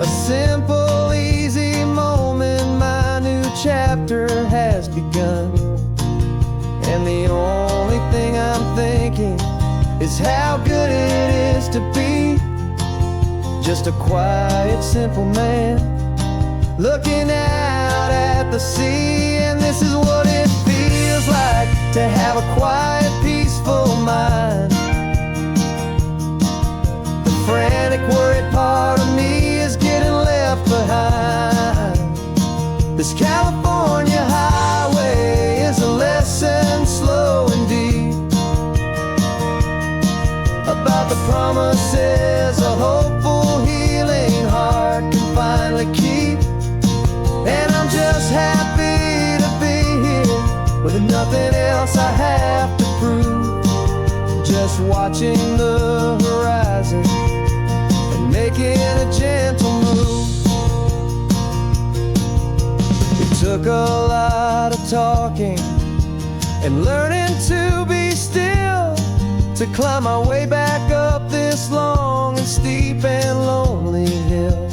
A simple, easy moment, my new chapter has begun. And the only thing I'm thinking is how good it is to be just a quiet, simple man looking out at the sea. And this is what it feels like to have a quiet, peaceful mind. The frantic, worried part of me is getting left behind. This California highway is a lesson slow and deep about the promises a hopeful, healing heart can finally keep. And I'm just happy to be here with nothing else I have to prove. Just watching the horizon and making a gentle move. It took a lot of talking and learning to be still to climb my way back up this long and steep and lonely hill.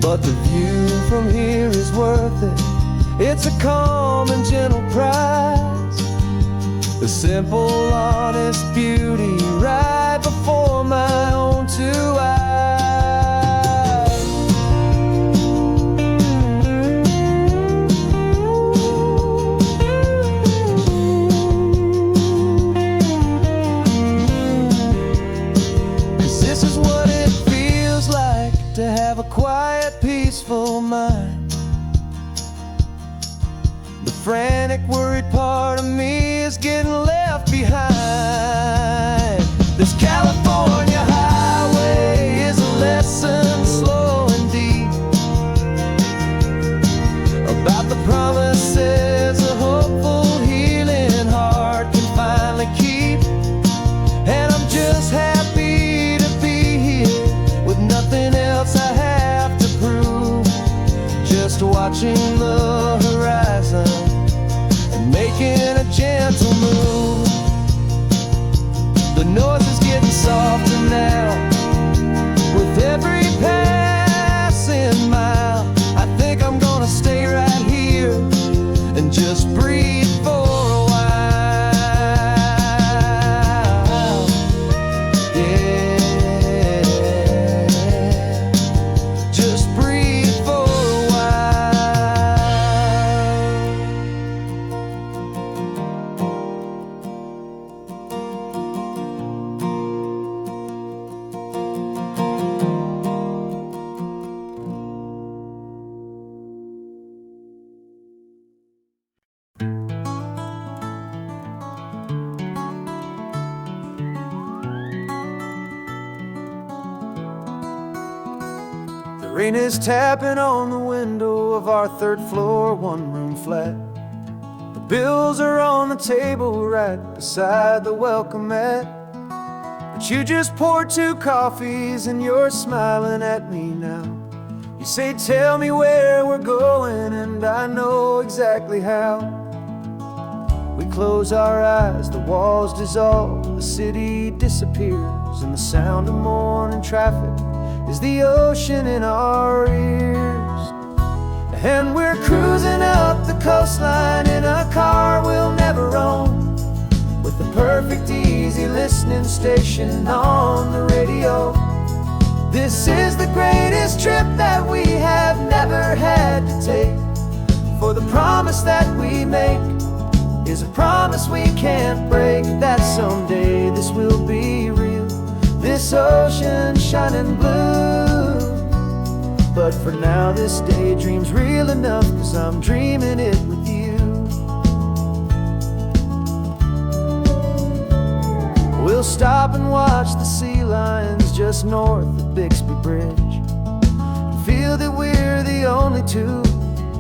But the view from here is worth it. It's a calm and gentle prize, the simple, honest beauty right before my own two eyes. To have a quiet, peaceful mind. The frantic, worried part of me is getting left behind. This California highway is a lesson slow and deep about the promises a hopeful, healing heart can finally keep. And I'm just happy to be here with nothing else I have to prove. Just watching the horizon and making a gentle move. The noise is getting softer now with every passing mile. I think I'm gonna stay right here and just breathe for a while. Rain is tapping on the window of our third floor, one-room flat. The bills are on the table right beside the welcome mat. But you just poured 2 coffees and you're smiling at me now. You say, tell me where we're going, and I know exactly how. We close our eyes, the walls dissolve, the city disappears, and the sound of morning traffic is the ocean in our ears. And we're cruising up the coastline in a car we'll never own, with the perfect easy listening station on the radio. This is the greatest trip that we have never had to take, for the promise that we make is a promise we can't break, that someday this will be real, this ocean shining blue. But for now this daydream's real enough, 'cause I'm dreaming it with you. We'll stop and watch the sea lions just north of Bixby Bridge, and feel that we're the only 2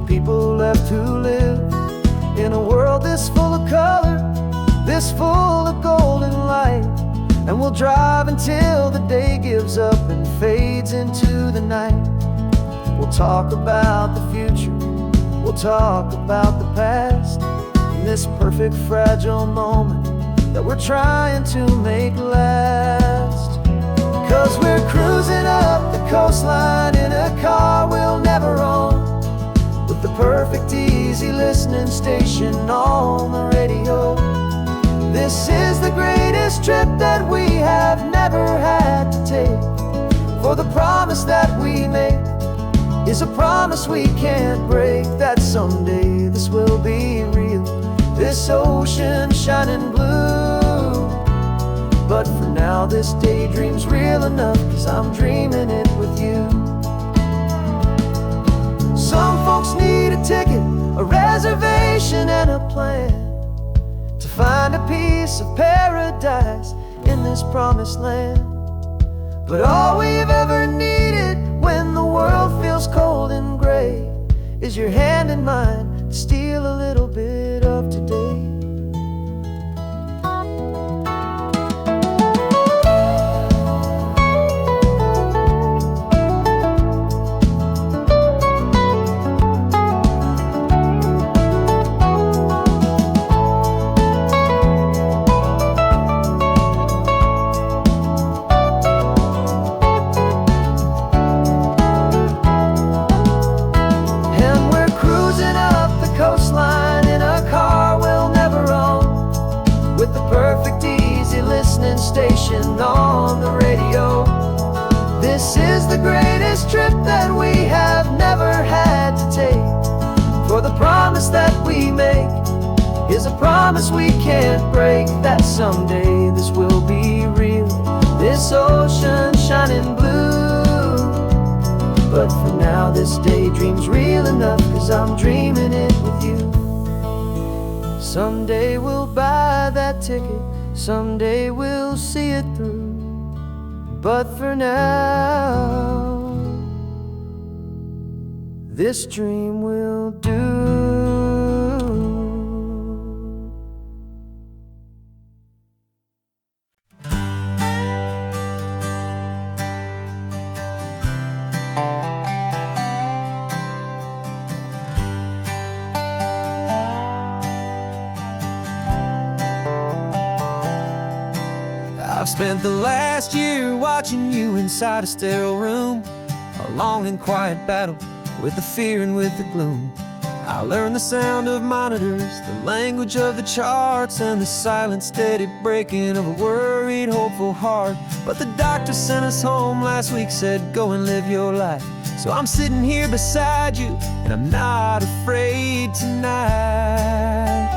people left who live in a world this full of color, this full of golden light. And we'll drive until the day gives up and fades into the night. We'll talk about the future, we'll talk about the past, in this perfect fragile moment that we're trying to make last. 'Cause we're cruising up the coastline in a car we'll never own, with the perfect easy listening station on the radio. This is the greatest trip that we have never had to take, for the promise that we make is a promise we can't break, that someday this will be real, this ocean shining blue. But for now this daydream's real enough, 'cause I'm dreaming it with you. Some folks need a ticket, a reservation and a plan, to find a piece of paradise in this promised land. But all we've ever needed when the world feels cold and gray is your hand in mine to steal a little bit of today. Station on the radio. This is the greatest trip that we have never had to take, for the promise that we make is a promise we can't break, that someday this will be real, this ocean shining blue. But for now this daydream's real enough, 'cause I'm dreaming it with you. Someday we'll buy that ticket, someday we'll see it through, but for now this dream will do. I've spent the last year watching you inside a sterile room, a long and quiet battle with the fear and with the gloom. I learned the sound of monitors, the language of the charts, and the silent, steady breaking of a worried, hopeful heart. But the doctor sent us home last week, said go and live your life. So I'm sitting here beside you, and I'm not afraid tonight.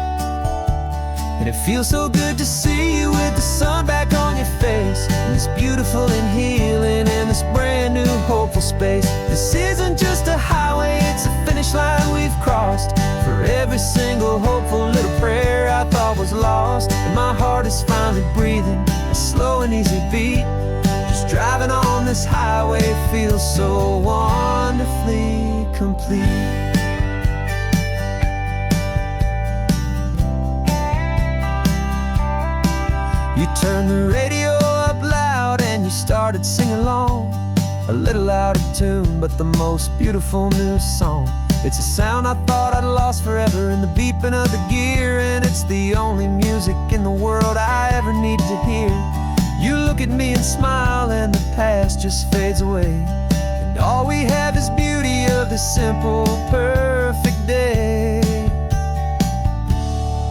And it feels so good to see you with the sun back on your face, and this beautiful and healing in this brand new hopeful space. This isn't just a highway, it's a finish line we've crossed. For every single hopeful little prayer I thought was lost, and my heart is finally breathing a slow and easy beat, just driving on this highway feels so wonderfully complete. You turned the radio up loud and you started singing along, a little out of tune, but the most beautiful new song. It's a sound I thought I'd lost forever in the beeping of the gear, and it's the only music in the world I ever need to hear. You look at me and smile, and the past just fades away, and all we have is beauty of this simple, perfect day.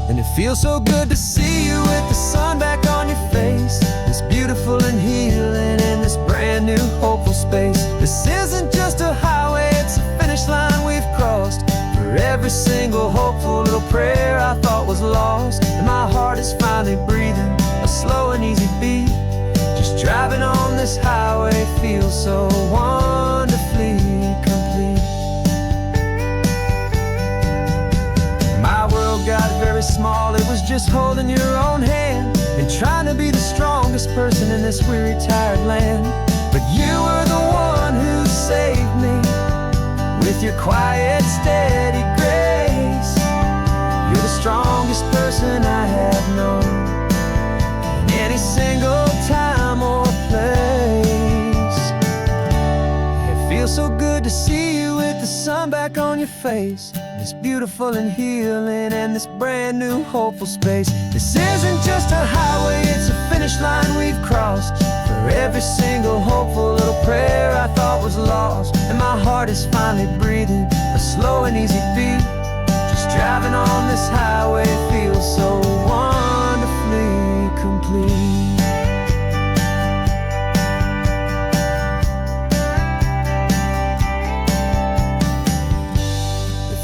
And it feels so good to see you with the sun back on your face, this beautiful and healing in this brand new hopeful space. This isn't just a highway, it's a finish line we've crossed. For every single hopeful little prayer I thought was lost, and my heart is finally breathing a slow and easy beat. Just driving on this highway feels so wonderfully complete. My world got very small, it was just holding your own hand and trying to be the strongest person in this weary, tired land. But you were the one who saved me with your quiet, steady grace. You're the strongest person I have known in any single time or place. It feels so good to see you with the sun back on your face, this beautiful and healing and this brand new hopeful space. This isn't just a highway, it's a finish line we've crossed. For every single hopeful little prayer I thought was lost, and my heart is finally breathing a slow and easy beat. Just driving on this highway feels so wonderfully complete.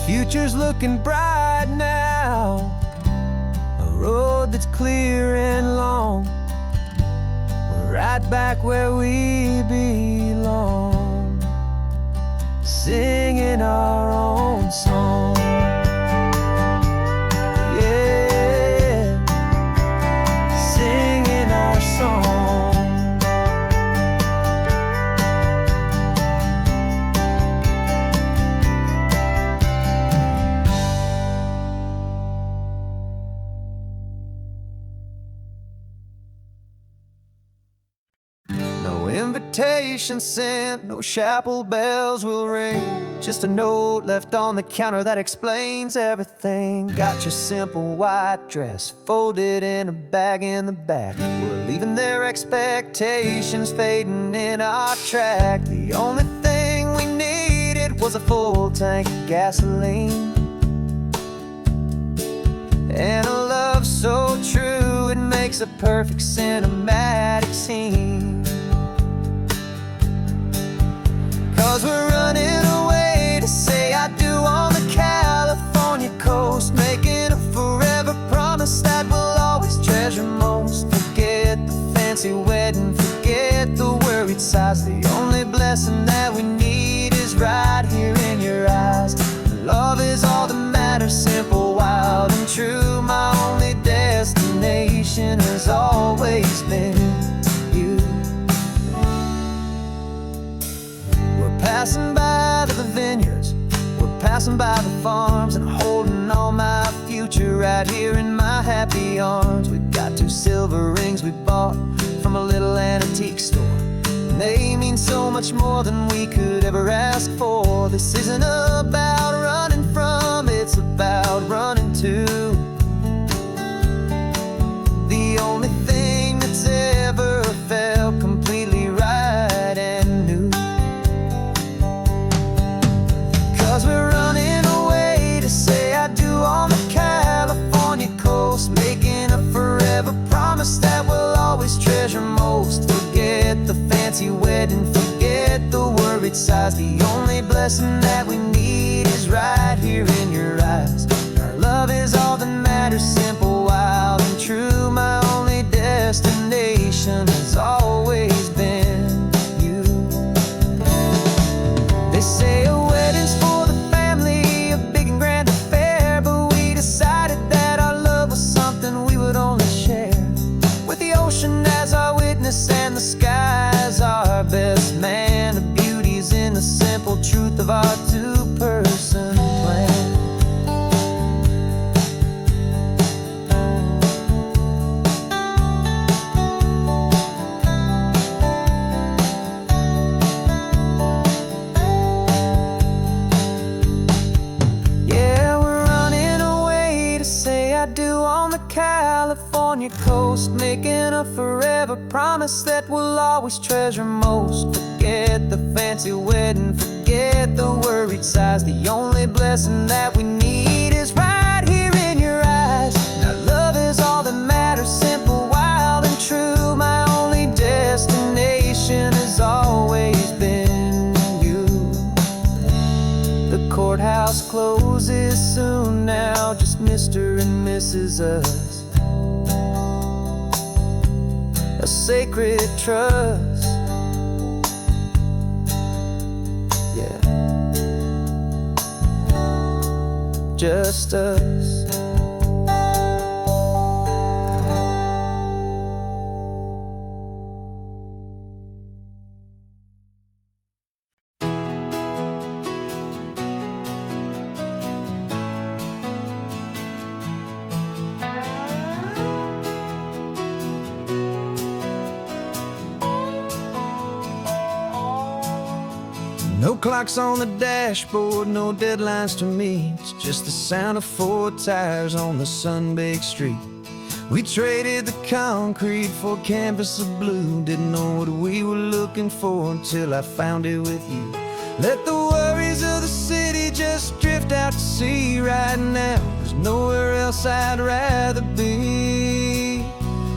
Future's looking bright now, a road that's clear and long. We're right back where we belong, singing our own song. Yeah, singing our song. Invitation sent, no chapel bells will ring, just a note left on the counter that explains everything. Got your simple white dress folded in a bag in the back. We're leaving their expectations fading in our track. The only thing we needed was a full tank of gasoline and a love so true it makes a perfect cinematic scene. 'Cause we're running away to say I do on the California coast, making a forever promise that we'll always treasure most. Forget the fancy wedding, forget the worried sighs. The only blessing that we need is right here in your eyes. Love is all that matters, simple, wild and true. My only destination has always been you. Passing by the vineyards, we're passing by the farms, and holding on my future right here in my happy arms. We've got 2 silver rings we bought from a little antique store, and they mean so much more than we could ever ask for. This isn't about running from, it's about running to. The only thing that's ever felt completely right and new. 'Cause we're running away to say I do on the California coast, making a forever promise that we'll always treasure most. Forget the fancy wedding, forget the worried sighs. The only blessing that we need is right here in your eyes. Our love is all that matters, simple, wild and true. My only destination has always been you. They say a wedding's for a big and grand affair, but we decided that our love was something we would only share with the ocean as our witness and the sky as our California coast, making a forever promise that we'll always treasure most. Forget the fancy wedding, forget the worried sighs. The only blessing that we need is right here in your eyes. Now love is all that matters, simple, wild, and true. My only destination has always been you. The courthouse closes soon now, just Mr. and Mrs. Us. A sacred trust. Yeah, just us. No clocks on the dashboard, no deadlines to meet. It's just the sound of 4 tires on the sun-baked street. We traded the concrete for a canvas of blue. Didn't know what we were looking for until I found it with you. Let the worries of the city just drift out to sea right now. There's nowhere else I'd rather be.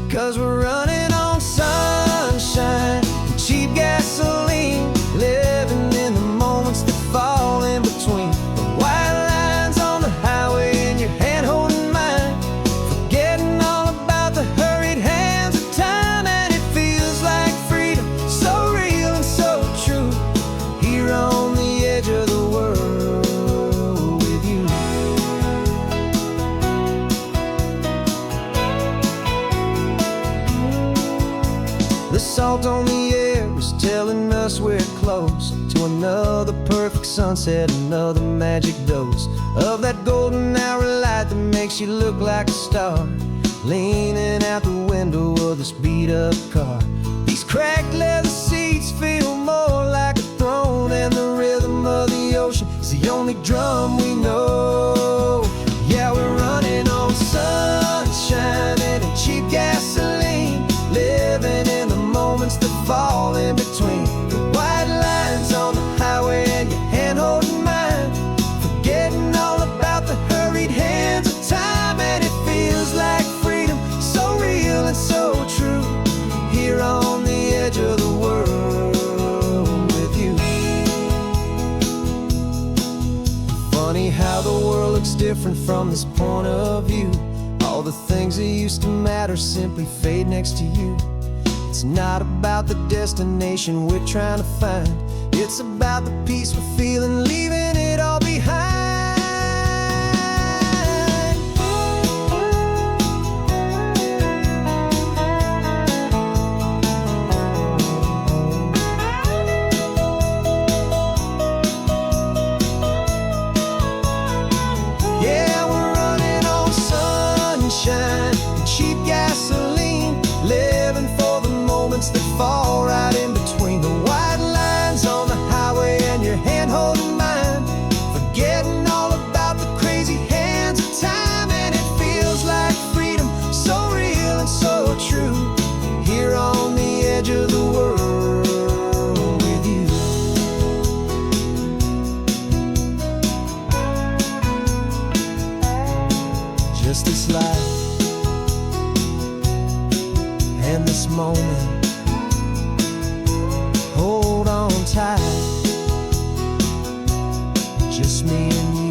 'Cause we're running on sunshine and cheap gasoline, living in the moments that fall in between. The white lines on the highway and your hand holding mine, forgetting all about the hurried hands of time. And it feels like freedom, so real and so true, here on the edge of the world with you. The salt on the air is telling us we're close to another perfect sunset, another magic dose of that golden hour light that makes you look like a star, leaning out the window of this beat-up car. These cracked leather seats feel more like a throne, and the rhythm of the ocean is the only drum we know. Yeah, we're running on sunshine and cheap gasoline, living in the moments that fall in between. The white lines on the highway and your hand holding mine, forgetting all about the hurried hands of time. And it feels like freedom, so real and so true, here on the edge of the world with you. Funny how the world looks different from this point of view. All the things that used to matter simply fade next to you. It's not about the destination we're trying to find, it's about the peace we're feeling, leaving it all behind. Yeah, we're running on sunshine and cheap gasoline, living for the moments that fall right in between. The white lines on the highway and your hand holding mine, forgetting all about the crazy hands of time. And it feels like freedom, so real and so true, here on the edge of the world with you. Just this life and this moment, hold on tight, just me and you.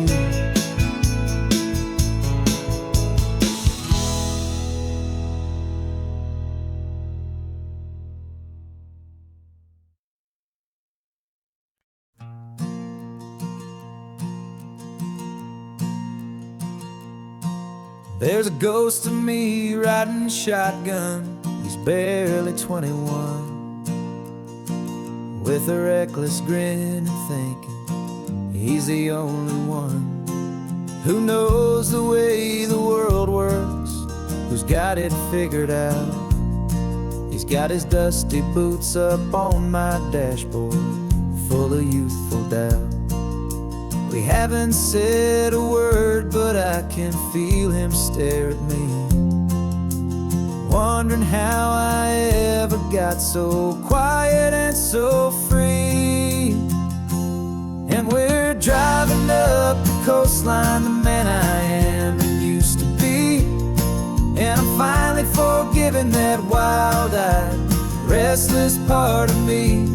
There's a ghost of me riding shotgun. He's barely 21, with a reckless grin and thinking he's the only one who knows the way the world works, who's got it figured out. He's got his dusty boots up on my dashboard, full of youthful doubt. We haven't said a word, but I can feel him stare at me. wondering how I ever got so quiet and so free. And we're driving up the coastline, the man I am and used to be. And I'm finally forgiving that wild-eyed, restless part of me.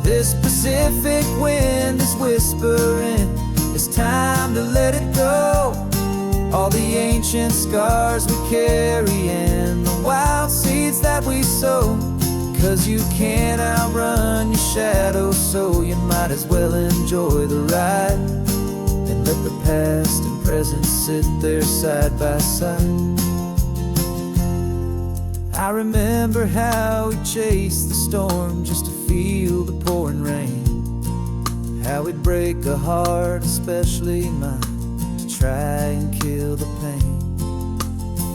This Pacific wind is whispering, it's time to let it go. All the ancient scars we carry and the wild seeds that we sow. 'Cause you can't outrun your shadow, so you might as well enjoy the ride. And let the past and present sit there side by side. I remember how we chased the storm just to feel the pouring rain. How we'd break a heart, especially mine, to try and kill the pain.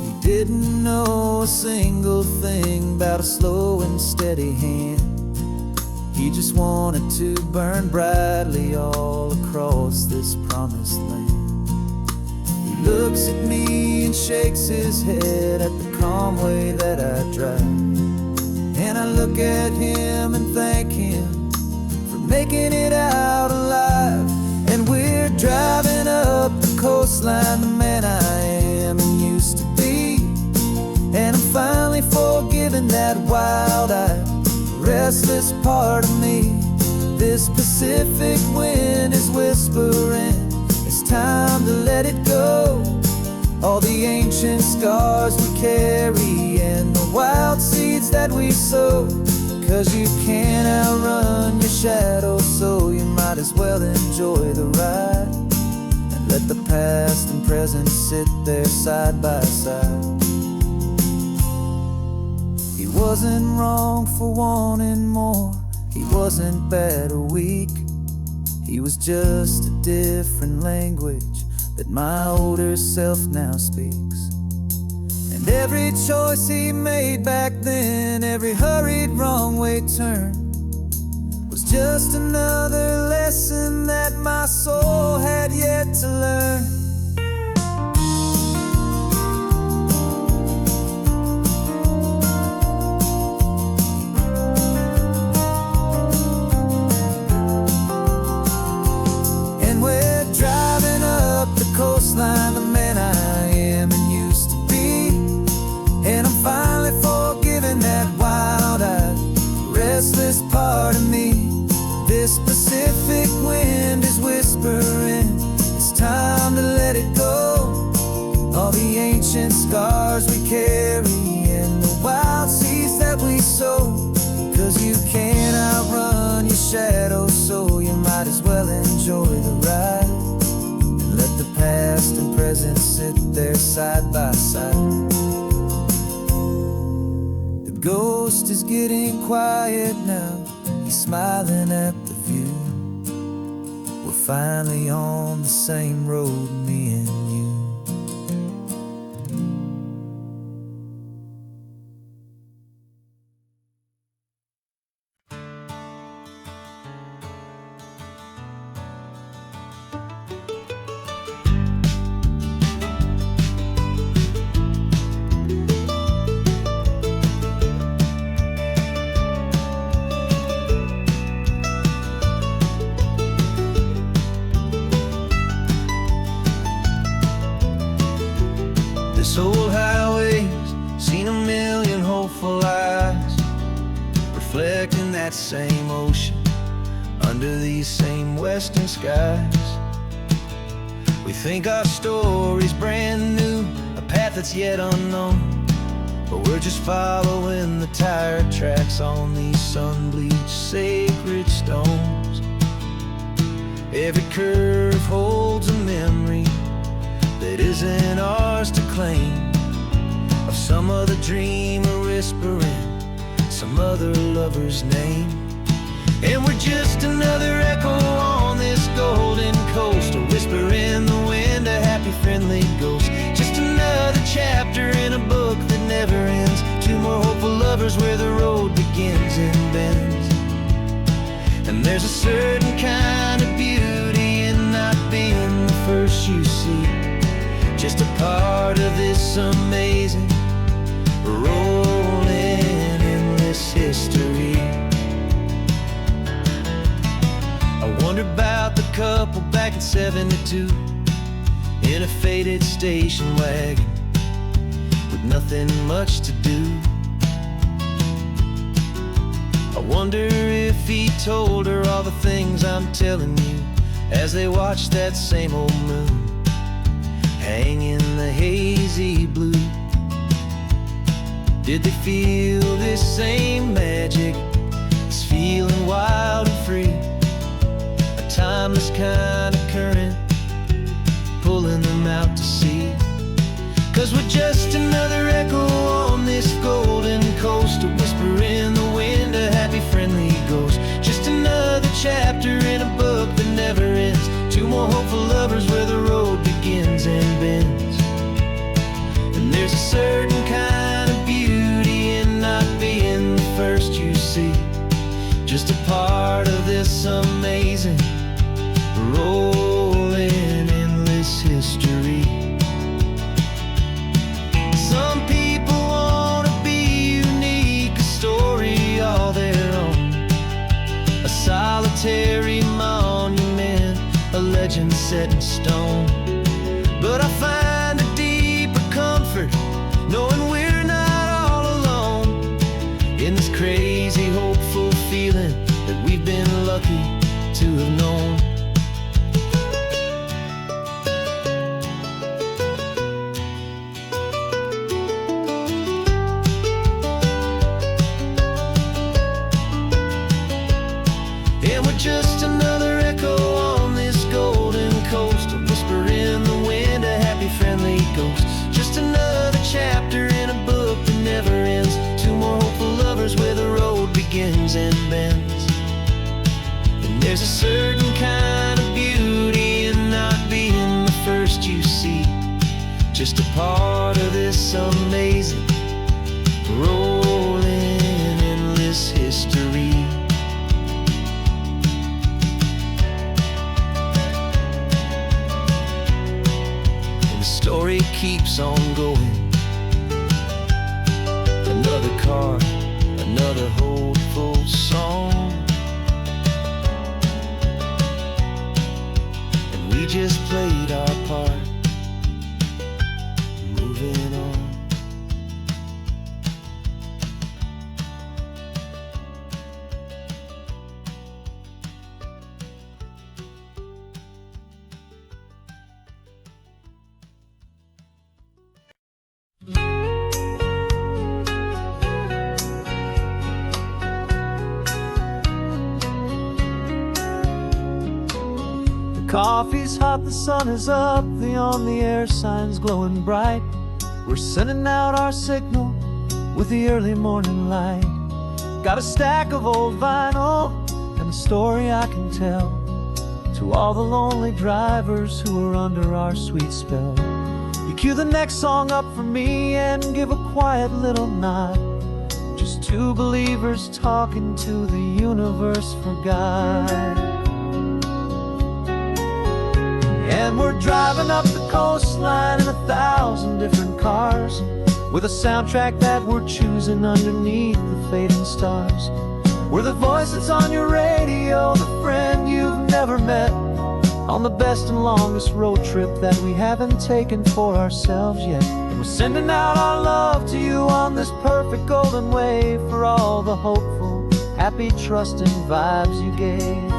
He didn't know a single thing about a slow and steady hand. He just wanted to burn brightly all across this promised land. He looks at me and shakes his head at the calm way that I drive. And I look at him and thank him for making it out alive. And we're driving up the coastline, the man I am and used to be. And I'm finally forgiving that wild-eyed, restless part of me. This Pacific wind is whispering, it's time to let it go. All the ancient scars we carry and the wild seeds that we sow. 'Cause you can't outrun your shadow, so you might as well enjoy the ride. And let the past and present sit there side by side. He wasn't wrong for wanting more, he wasn't bad or weak. He was just a different language that my older self now speaks. And every choice he made back then, every hurried wrong way turn, was just another lesson that my soul had yet to learn. Coastline, the man I am and used to be. And I'm finally forgiving that wild-eyed, restless part of me. This Pacific wind is whispering, it's time to let it go. All the ancient scars we carry and the wild seeds that we sow. 'Cause you can't outrun your shadow, so you might as well enjoy the ride. Let the past and present sit there side by side. The ghost is getting quiet now, he's smiling at the view. We're finally on the same road, me and you. This old highway's seen a million hopeful eyes, reflecting that same ocean under these same western skies. We think our story's brand new, a path that's yet unknown, but we're just following the tire tracks on these sun-bleached sacred stones. Every curve holds a memory that isn't ours to claim, of some other dreamer whispering some other lover's name. And we're just another echo on this golden coast, a whisper in the wind, a happy friendly ghost. Just another chapter in a book that never ends, two more hopeful lovers where the road begins and bends. And there's a certain kind of beauty in not being the first you see, just a part of this amazing road. endless history. I wonder about the couple back in '72 in a faded station wagon with nothing much to do. I wonder if he told her all the things I'm telling you as they watched that same old moon hang in the hazy blue. Did they feel this same magic, this feeling wild and free, a timeless kind of current pulling them out to sea? 'Cause we're just another echo on this golden coast, a whisper in the wind, a happy friendly ghost. Just another chapter in a book that never ends, two more hopeful lovers where the road begins and bends. And there's a certain kind of beauty in not being the first you see, just a part of this amazing rolling endless history. Some people wanna be unique, a story all their own, a solitary monument, a legend set in stone. But I find a deeper comfort knowing we're not all alone in this crazy hopeful feeling that we've been lucky to have known. And we're just another echo on this golden coast, a whisper in the wind, a happy friendly ghost. Just another chapter in a book that never ends, two more hopeful lovers where the road begins and bends. And there's a certain kind of beauty in not being the first you see, just a part of this amazing rolling endless history. Story keeps on going. Another card, another hopeful song, and we just played our part, moving on. Coffee's hot, the sun is up, the on the air sign's glowing bright. We're sending out our signal with the early morning light. Got a stack of old vinyl and a story I can tell to all the lonely drivers who are under our sweet spell. You cue the next song up for me and give a quiet little nod, just two believers talking to the universe for God. And we're driving up the coastline in 1,000 different cars, with a soundtrack that we're choosing underneath the fading stars. We're the voice that's on your radio, the friend you've never met, on the best and longest road trip that we haven't taken for ourselves yet. And we're sending out our love to you on this perfect golden wave, for all the hopeful, happy, trusting vibes you gave.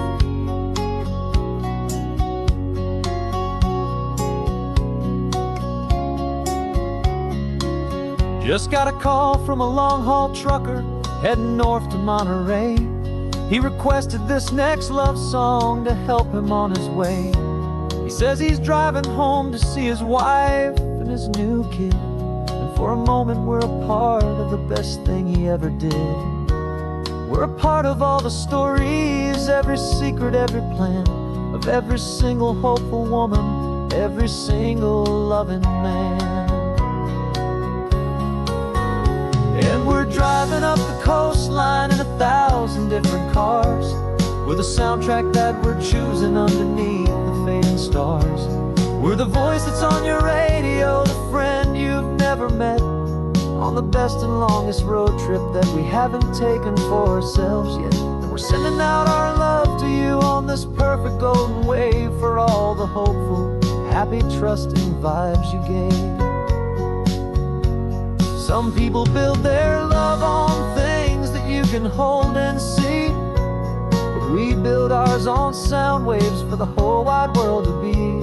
Just got a call from a long-haul trucker heading north to Monterey. He requested this next love song to help him on his way. He says he's driving home to see his wife and his new kid, and for a moment we're a part of the best thing he ever did. We're a part of all the stories, every secret, every plan, of every single hopeful woman, every single loving man. And we're driving up the coastline in 1,000 different cars, with a soundtrack that we're choosing underneath the fading stars. We're the voice that's on your radio, the friend you've never met, on the best and longest road trip that we haven't taken for ourselves yet. And we're sending out our love to you on this perfect golden wave for all the hopeful, happy, trusting vibes you gave. Some people build their love on things that you can hold and see, but we build ours on sound waves for the whole wide world to be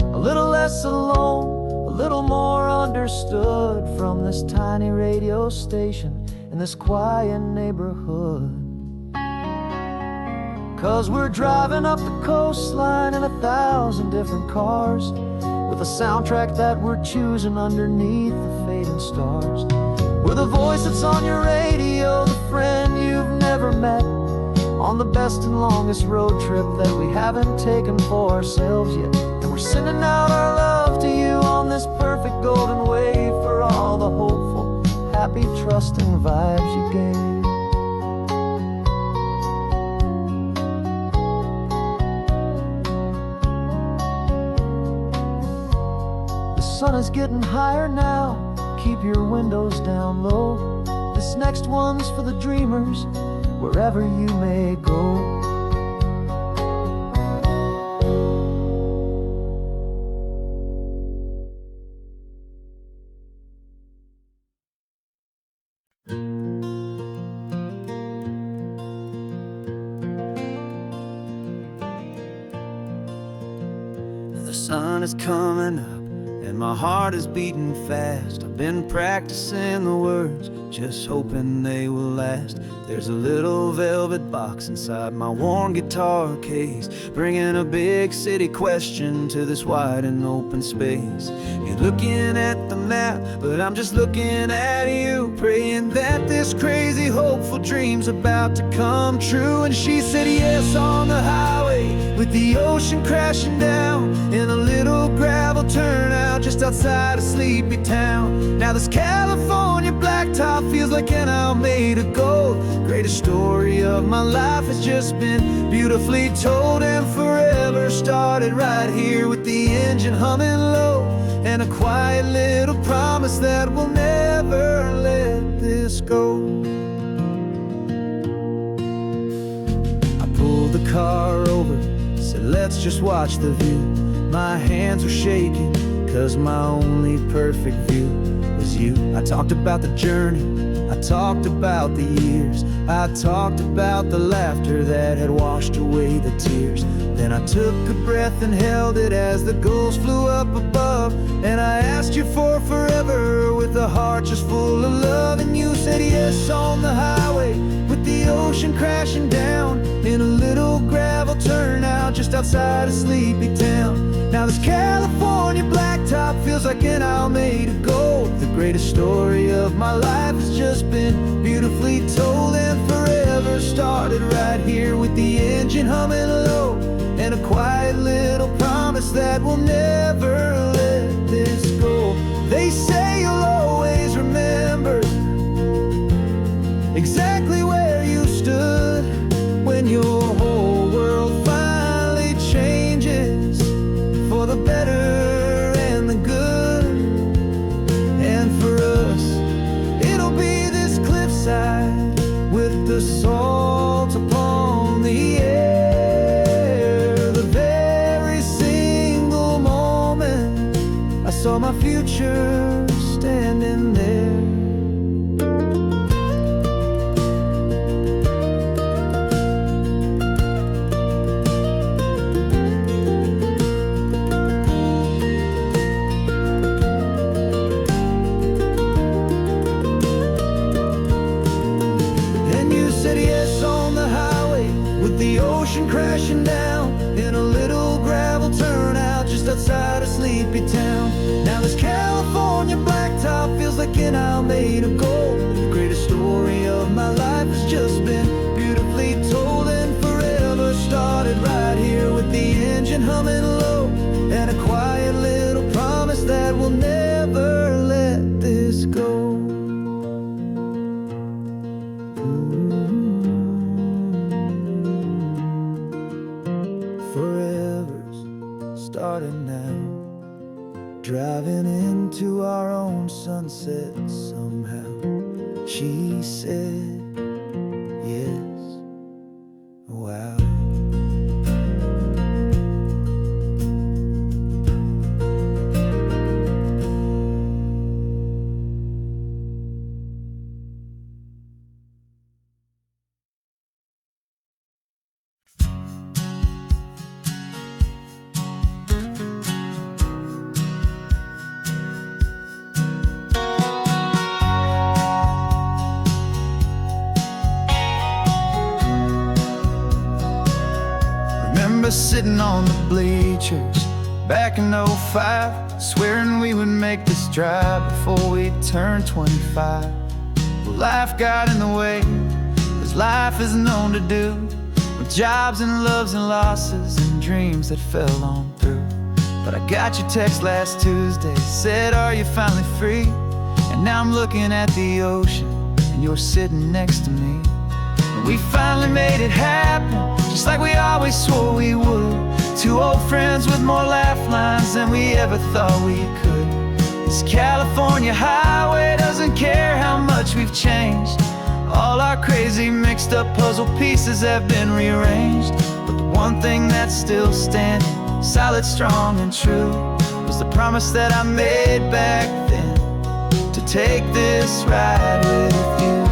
a little less alone, a little more understood from this tiny radio station in this quiet neighborhood. 'Cause we're driving up the coastline in 1,000 different cars, with a soundtrack that we're choosing underneath the fading stars. We're the voice that's on your radio, the friend you've never met, on the best and longest road trip that we haven't taken for ourselves yet. And we're sending out our love to you on this perfect golden wave for all the hopeful, happy, trusting vibes you gave. The sun is getting higher now, keep your windows down low. This next one's for the dreamers, wherever you may go. The sun is coming up and my heart is beating fast. I've been practicing the words, just hoping they will last. There's a little velvet box inside my worn guitar case, bringing a big city question to this wide and open space. You're looking at the map, but I'm just looking at you, praying that this crazy hopeful dream's about to come true. And she said yes on the highway, with the ocean crashing down in a little gravel turnout just outside of sleepy town. Now this California blacktop feels like an isle made of gold. Greatest story of my life has just been beautifully told, and forever started right here with the engine humming low, and a quiet little promise that we'll never let this go. I pulled the car over, said let's just watch the view. My hands were shaking, 'cause my only perfect view was you. I talked about the journey, I talked about the years, I talked about the laughter that had washed away the tears. Then I took a breath and held it as the gulls flew up above, and I asked you for forever with a heart just full of love. And you said yes on the highway, with the ocean crashing down in a little gravel turnout just outside of sleepy town. Now this California blacktop feels like an isle made of gold. The greatest story of my life has just been beautifully told, and forever started right here with the engine humming low, and a quiet little promise that we'll never let this go. They say you'll always remember exactly where you stood when your whole world finally changes for the better and the good. And for us, it'll be this cliffside with the salt upon the air. The very single moment I saw my future standing there. Crashing down in a little gravel turnout just outside of sleepy town. Now this California blacktop feels like an isle made of gold. The greatest story of my life has just been beautifully told, and forever started right here with the engine humming low, and a quiet little promise that we'll never let this go. Forever's starting now, driving in into our own sunset somehow. She said, yes, wow. Remember sitting on the bleachers back in '05, swearing we would make this drive before we turned 25. Well, life got in the way, as life is known to do, with jobs and loves and losses and dreams that fell on through. But I got your text last Tuesday, said, are you finally free? And now I'm looking at the ocean, and you're sitting next to me. And we finally made it happen, just like we always swore we would. Two old friends with more laugh lines than we ever thought we could. This California highway doesn't care how much we've changed. All our crazy mixed up puzzle pieces have been rearranged. But the one thing that's still standing, solid, strong and true, was the promise that I made back then, to take this ride with you.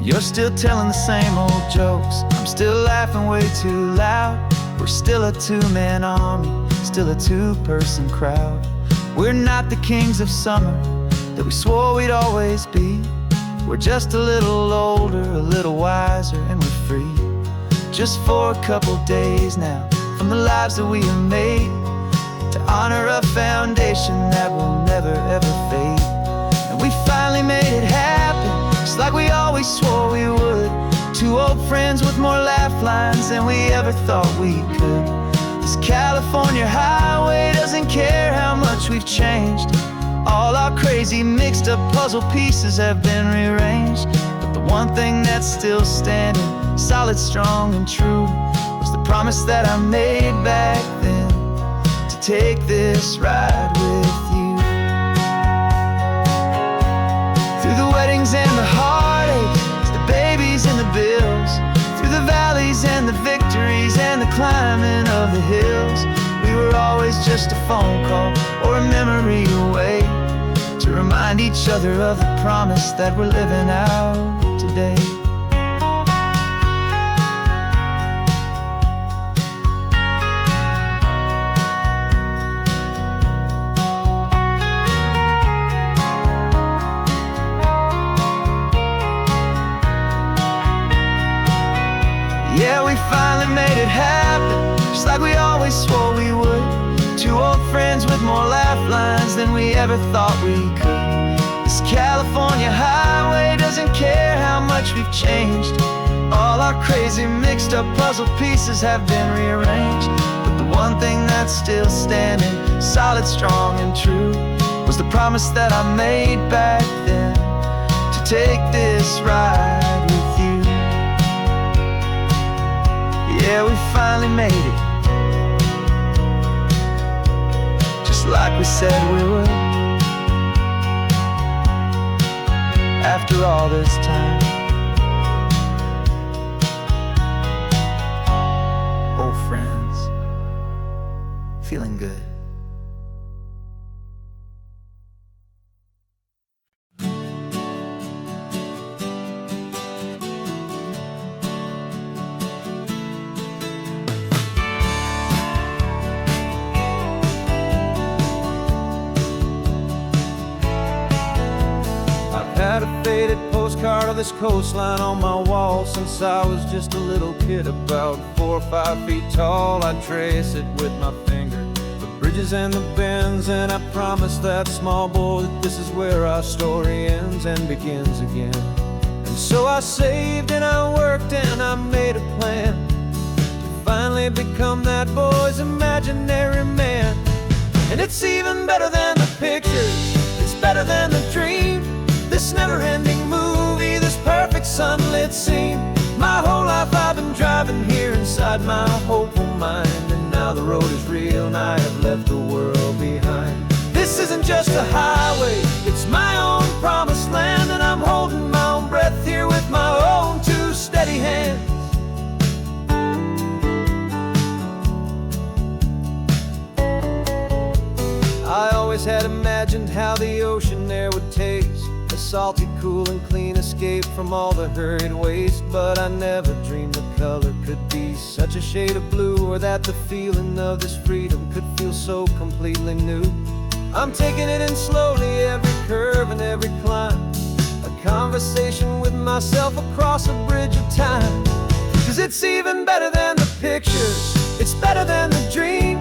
You're still telling the same old jokes, I'm still laughing way too loud. We're still a two-man army, still a two-person crowd. We're not the kings of summer that we swore we'd always be. We're just a little older, a little wiser, and we're free. Just for a couple days now, from the lives that we have made, to honor a foundation that will never ever fade. And we finally made it happen, just like we always swore we would. Two old friends with more laugh lines than we ever thought we could. This California highway doesn't care how much we've changed. All our crazy mixed up puzzle pieces have been rearranged. But the one thing that's still standing, solid, strong and true, was the promise that I made back then, to take this ride with you. Through the weddings and the heartaches, the babies and the bills, through the valleys and the victories and the climbing of the hills, we were always just a phone call or a memory away, to remind each other of the promise that we're living out today. Yeah, we finally made it happen, just like we always swore we would. Two old friends with more laugh lines than we ever thought we could. This California highway doesn't care how much we've changed. All our crazy mixed up puzzle pieces have been rearranged. But the one thing that's still standing, solid, strong and true, was the promise that I made back then, to take this ride with you. Yeah, we finally made it, just like we said we would. After all this time, old friends, feeling good. Had a faded postcard of this coastline on my wall since I was just a little kid, about 4 or 5 feet tall. I trace it with my finger, the bridges and the bends, and I promise that small boy that this is where our story ends and begins again. And so I saved and I worked and I made a plan to finally become that boy's imaginary man. And it's even better than the pictures, it's better than the dream. This never-ending movie, this perfect sunlit scene. My whole life I've been driving here inside my hopeful mind, and now the road is real, and I have left the world behind. This isn't just a highway, it's my own promised land, and I'm holding my own breath here with my own two steady hands. I always had imagined how the ocean air would taste, a salty, cool, and clean escape from all the hurried waste. But I never dreamed the color could be such a shade of blue, or that the feeling of this freedom could feel so completely new. I'm taking it in slowly, every curve and every climb, a conversation with myself across a bridge of time. 'Cause it's even better than the pictures, it's better than the dream,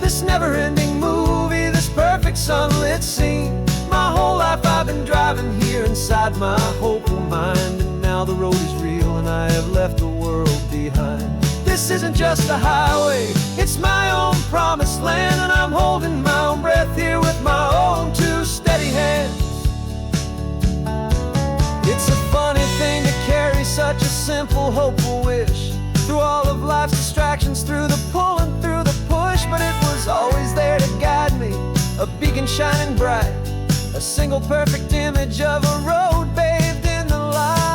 this never-ending movie, this perfect sunlit scene. My whole life I've been driving here inside my hopeful mind, and now the road is real, and I have left the world behind. This isn't just a highway, it's my own promised land, and I'm holding my own breath here with my own two steady hands. It's a funny thing to carry such a simple, hopeful wish through all of life's distractions, through the pull and through the push. But it was always there to guide me, a beacon shining bright, a single perfect image of a road bathed in the light.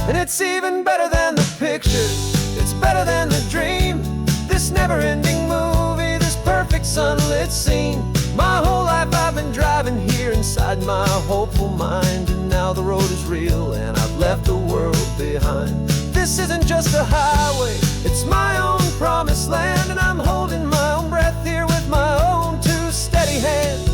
And it's even better than the pictures, it's better than the dream, this never-ending movie, this perfect sunlit scene. My whole life I've been driving here inside my hopeful mind, and now the road is real, and I've left the world behind. This isn't just a highway, it's my own promised land, and I'm holding my own breath here with my own two steady hands.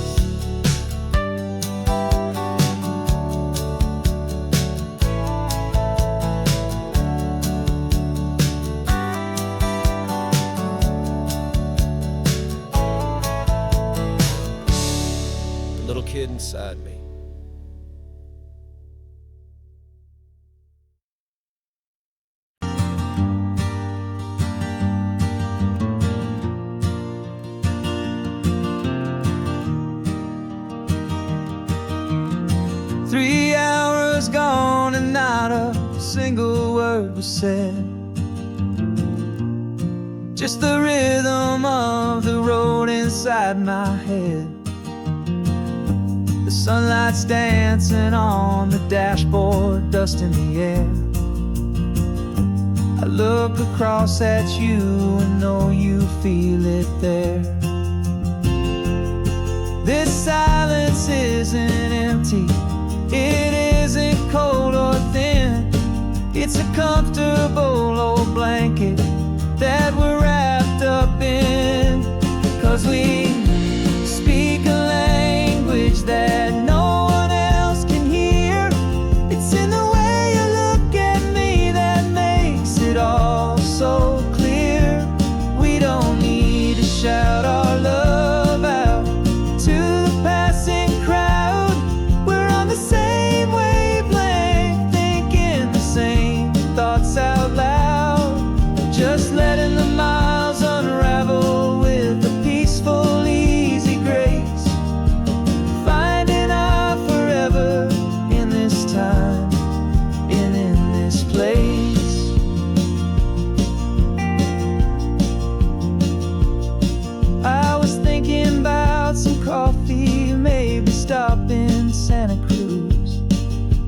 Little kid inside me. Three hours gone and not a single word was said, just the rhythm of the road inside my head. The sunlight's dancing on the dashboard, dust in the air. I look across at you and know you feel it there. This silence isn't empty, it isn't cold or thin. It's a comfortable old blanket that we're wrapped up in. 'Cause we speak a language that no one else can hear. It's in the way you look at me that makes it all so clear. We don't need to shout our love out to the passing crowd. We're on the same wavelength, thinking the same thoughts out loud, just letting the miles unravel with a peaceful, easy grace, finding our forever in this time and in this place. I was thinking about some coffee, maybe stop in Santa Cruz.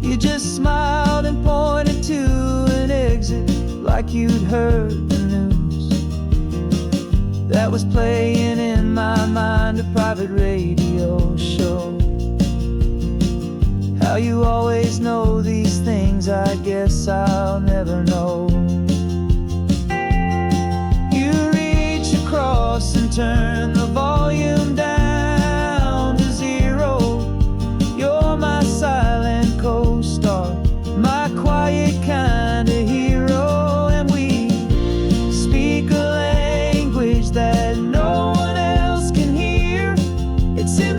You just smiled and pointed to an exit like you'd heard the news. That was playing in my mind, a private radio show. How you always know these things, I guess I'll never know. You reach across and turn the volume down to zero. You're my silent co-star, my quiet kind of hero. And we speak a language that no one else can hear. It's in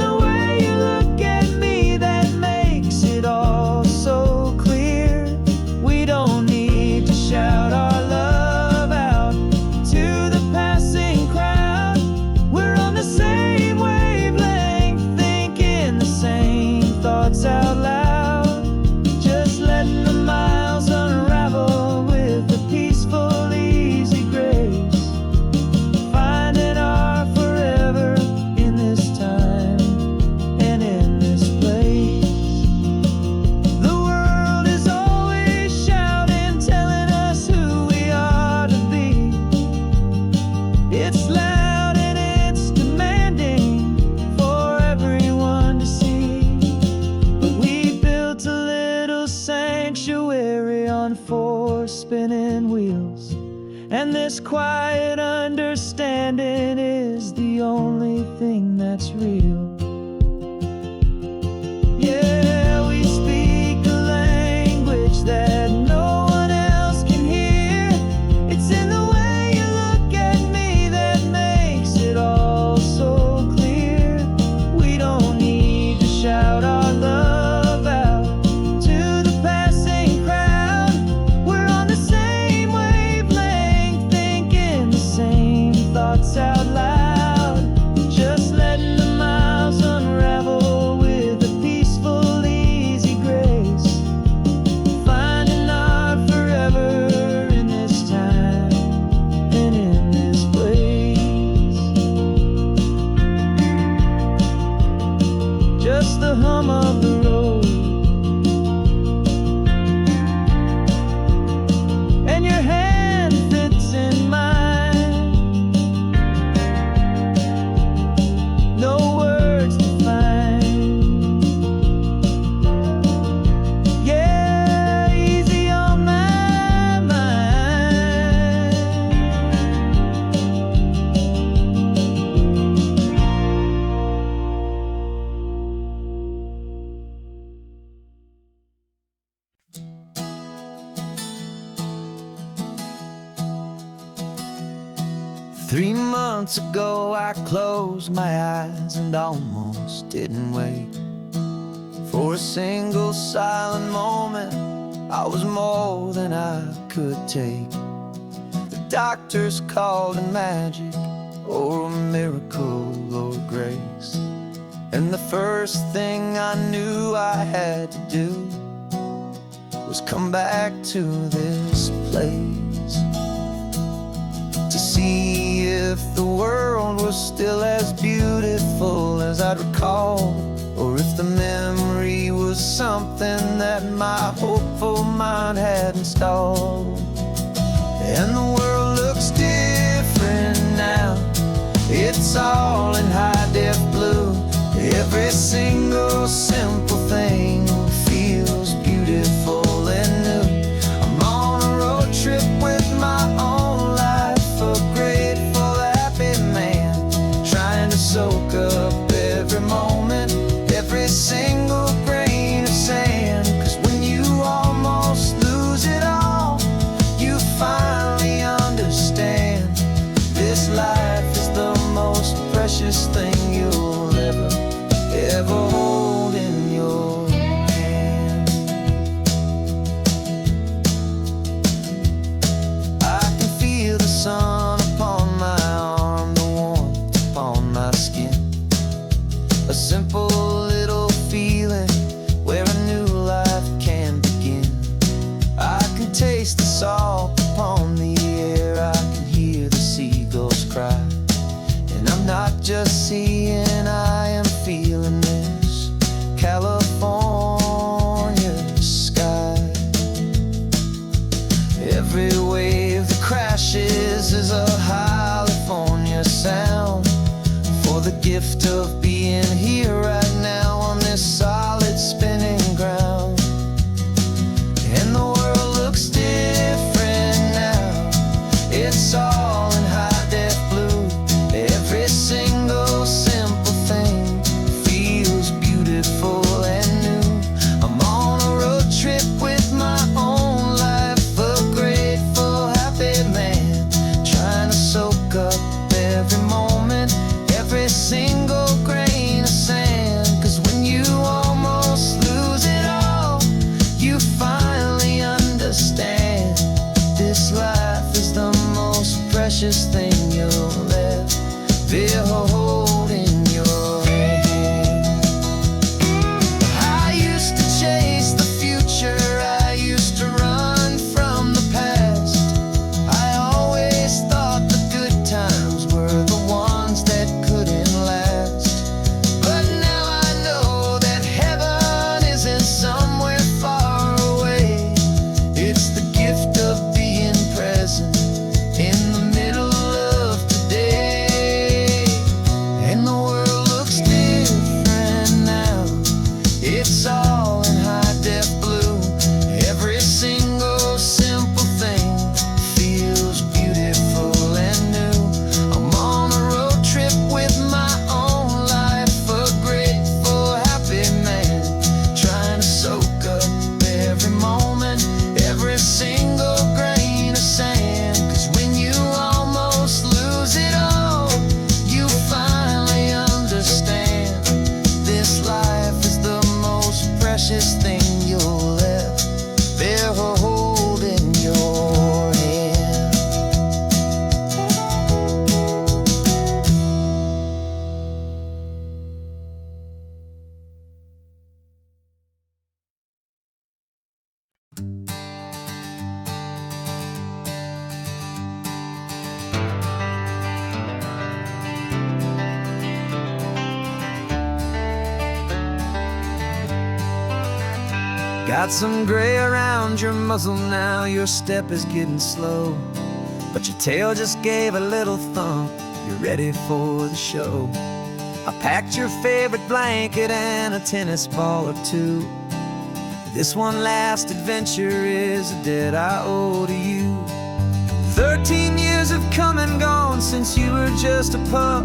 And this quiet understanding is the only thing that's real. Yeah, we speak a language that no one else can hear. It's in the way you look at me that makes it all so clear. We don't need to shout our love out to the passing crowd. We're on the same wavelength, thinking the same thoughts out loud. Just letting the miles unravel with a peaceful, easy grace. Finding our forever in this time and in this place. Just the hum of the road and your hand fits in mine. No words to find. Yeah, easy on my mind. Three months ago I closed my eyes and almost didn't wait for a single silent moment. I was more than I could take. The doctors called it magic, or a miracle, or grace. And the first thing I knew I had to do was come back to this place, to see if the world was still as beautiful as I'd recall, or if the memory was something that my hopeful mind had installed. And the world looks different now. It's all in high-def blue. Every single simple thing feels beautiful and new. I'm on a road trip with my own life, a grateful, happy man, trying to soak up every moment, every single grain of sand. 'Cause when you almost lose it all, you finally understand this life is the most precious thing you'll ever hold in your hand. I can feel the sun upon my arm, the warmth upon my skin, a simple little feeling where a new life can begin. I can taste the salt upon the air, I can hear the seagulls cry, and I'm not just seeing, I am feeling this California sky. Every wave that crashes is a California sound, for the gift of being here right Got some gray around your muzzle now, your step is getting slow, but your tail just gave a little thump, you're ready for the show. I packed your favorite blanket and a tennis ball or two. This one last adventure is a debt I owe to you. 13 years have come and gone since you were just a pup.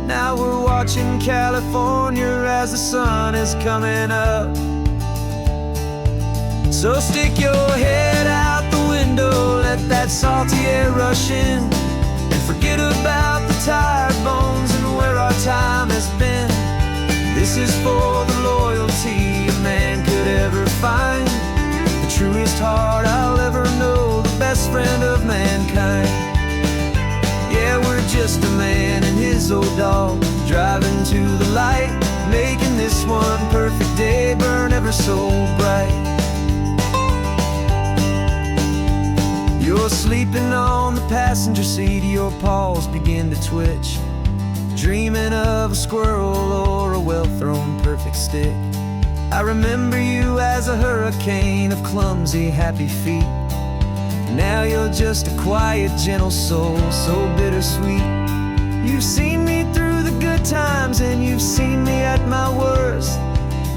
Now we're watching California as the sun is coming up. So stick your head out the window, let that salty air rush in, and forget about the tired bones and where our time has been. This is for the loyalty a man could ever find, the truest heart I'll ever know, the best friend of mankind. Yeah, we're just a man and his old dog, driving to the light, making this one perfect day burn ever so bright. You're sleeping on the passenger seat, your paws begin to twitch, dreaming of a squirrel or a well-thrown perfect stick. I remember you as a hurricane of clumsy, happy feet. Now you're just a quiet, gentle soul, so bittersweet. You've seen me through the good times and you've seen me at my worst.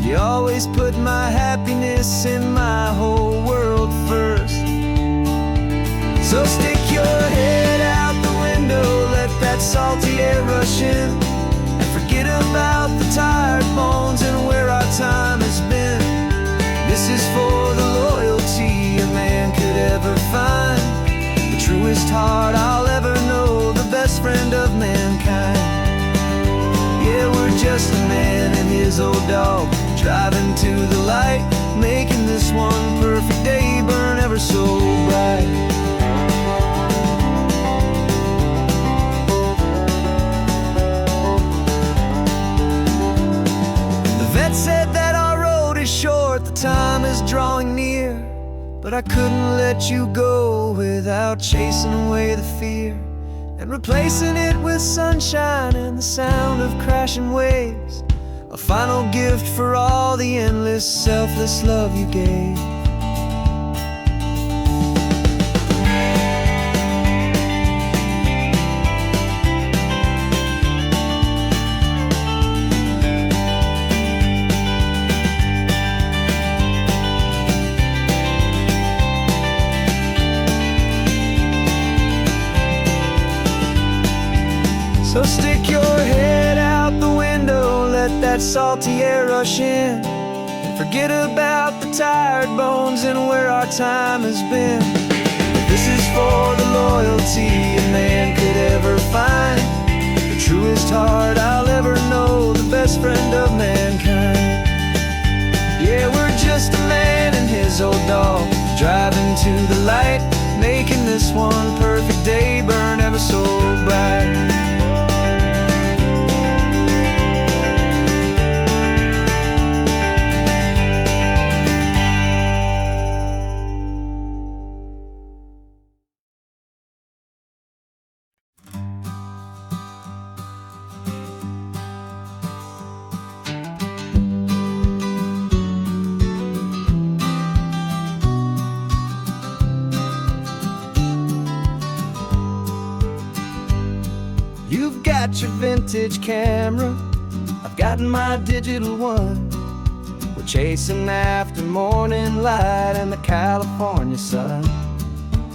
You always put my happiness in my whole world first. So stick your head out the window, let that salty air rush in, and forget about the tired bones and where our time has been. This is for the loyalty a man could ever find, the truest heart I'll ever know, the best friend of mankind. Yeah, we're just a man and his old dog, driving to the light, making this one perfect day burn ever so bright. Said that our road is short, the time is drawing near, but I couldn't let you go without chasing away the fear and replacing it with sunshine and the sound of crashing waves, a final gift for all the endless, selfless love you gave. So stick your head out the window, let that salty air rush in, and forget about the tired bones and where our time has been. This is for the loyalty a man could ever find, the truest heart I'll ever know, the best friend of mankind. Yeah, we're just a man and his old dog, driving to the light, making this one perfect day burn ever so bright. You've got your vintage camera, I've got my digital one. We're chasing after morning light and the California sun.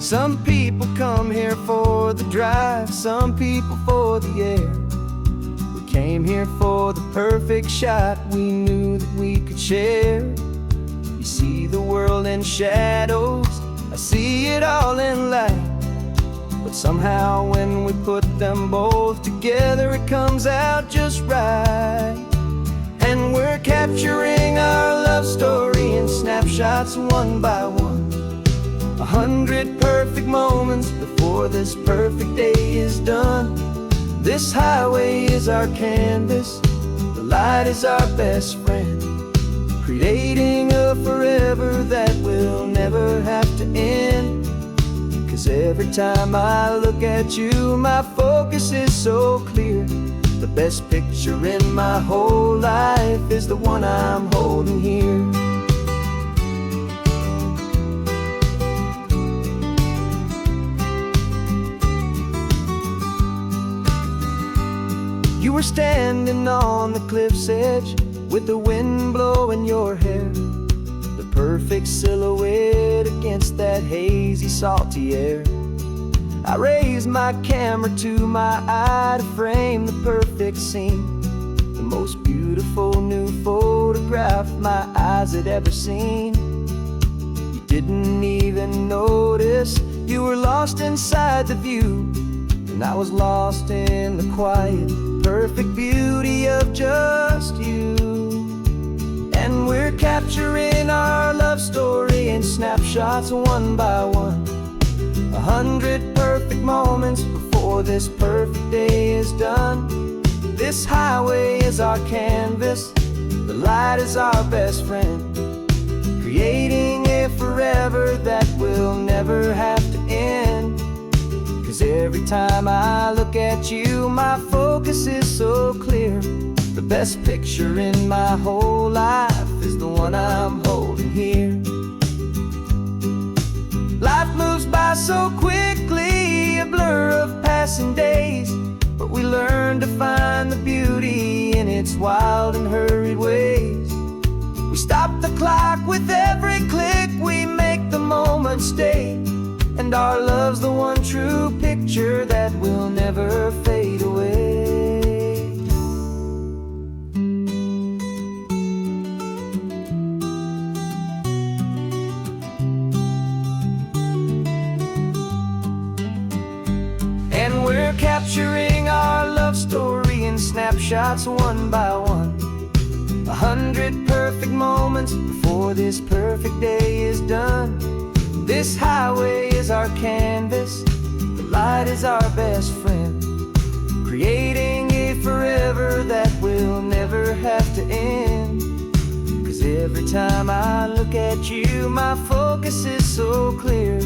Some people come here for the drive, some people for the air. We came here for the perfect shot we knew that we could share. You see the world in shadows, I see it all in light. But somehow when we put them both together, it comes out just right. And we're capturing our love story in snapshots one by one. 100 perfect moments before this perfect day is done. This highway is our canvas, the light is our best friend, creating a forever that will never have to end. 'Cause every time I look at you, my focus is so clear. The best picture in my whole life is the one I'm holding here. You were standing on the cliff's edge with the wind blowing your hair, the perfect silhouette against that hazy, salty air. I raised my camera to my eye to frame the perfect scene, the most beautiful new photograph my eyes had ever seen. You didn't even notice you were lost inside the view, and I was lost in the quiet, perfect beauty of just you. And we're capturing our love story in snapshots one by one, 100 perfect moments before this perfect day is done. This highway is our canvas, the light is our best friend, creating a forever that will never have to end. 'Cause every time I look at you, my focus is so clear. The best picture in my whole life is the one I'm holding here. Life moves by so quickly, a blur of passing days, but we learn to find the beauty in its wild and hurried ways. We stop the clock with every click, we make the moment stay, and our love's the one true picture that will never fade away. And we're capturing our love story in snapshots one by one, 100 perfect moments before this perfect day is done. This highway is our canvas, the light is our best friend, creating a forever that will never have to end. 'Cause every time I look at you, my focus is so clear.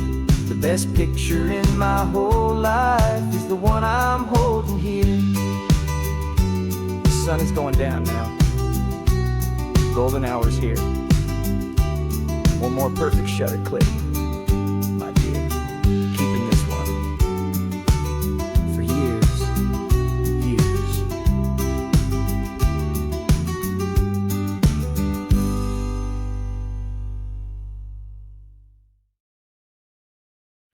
The best picture in my whole life is the one I'm holding here. The sun is going down now. Golden hour's here. One more perfect shutter click.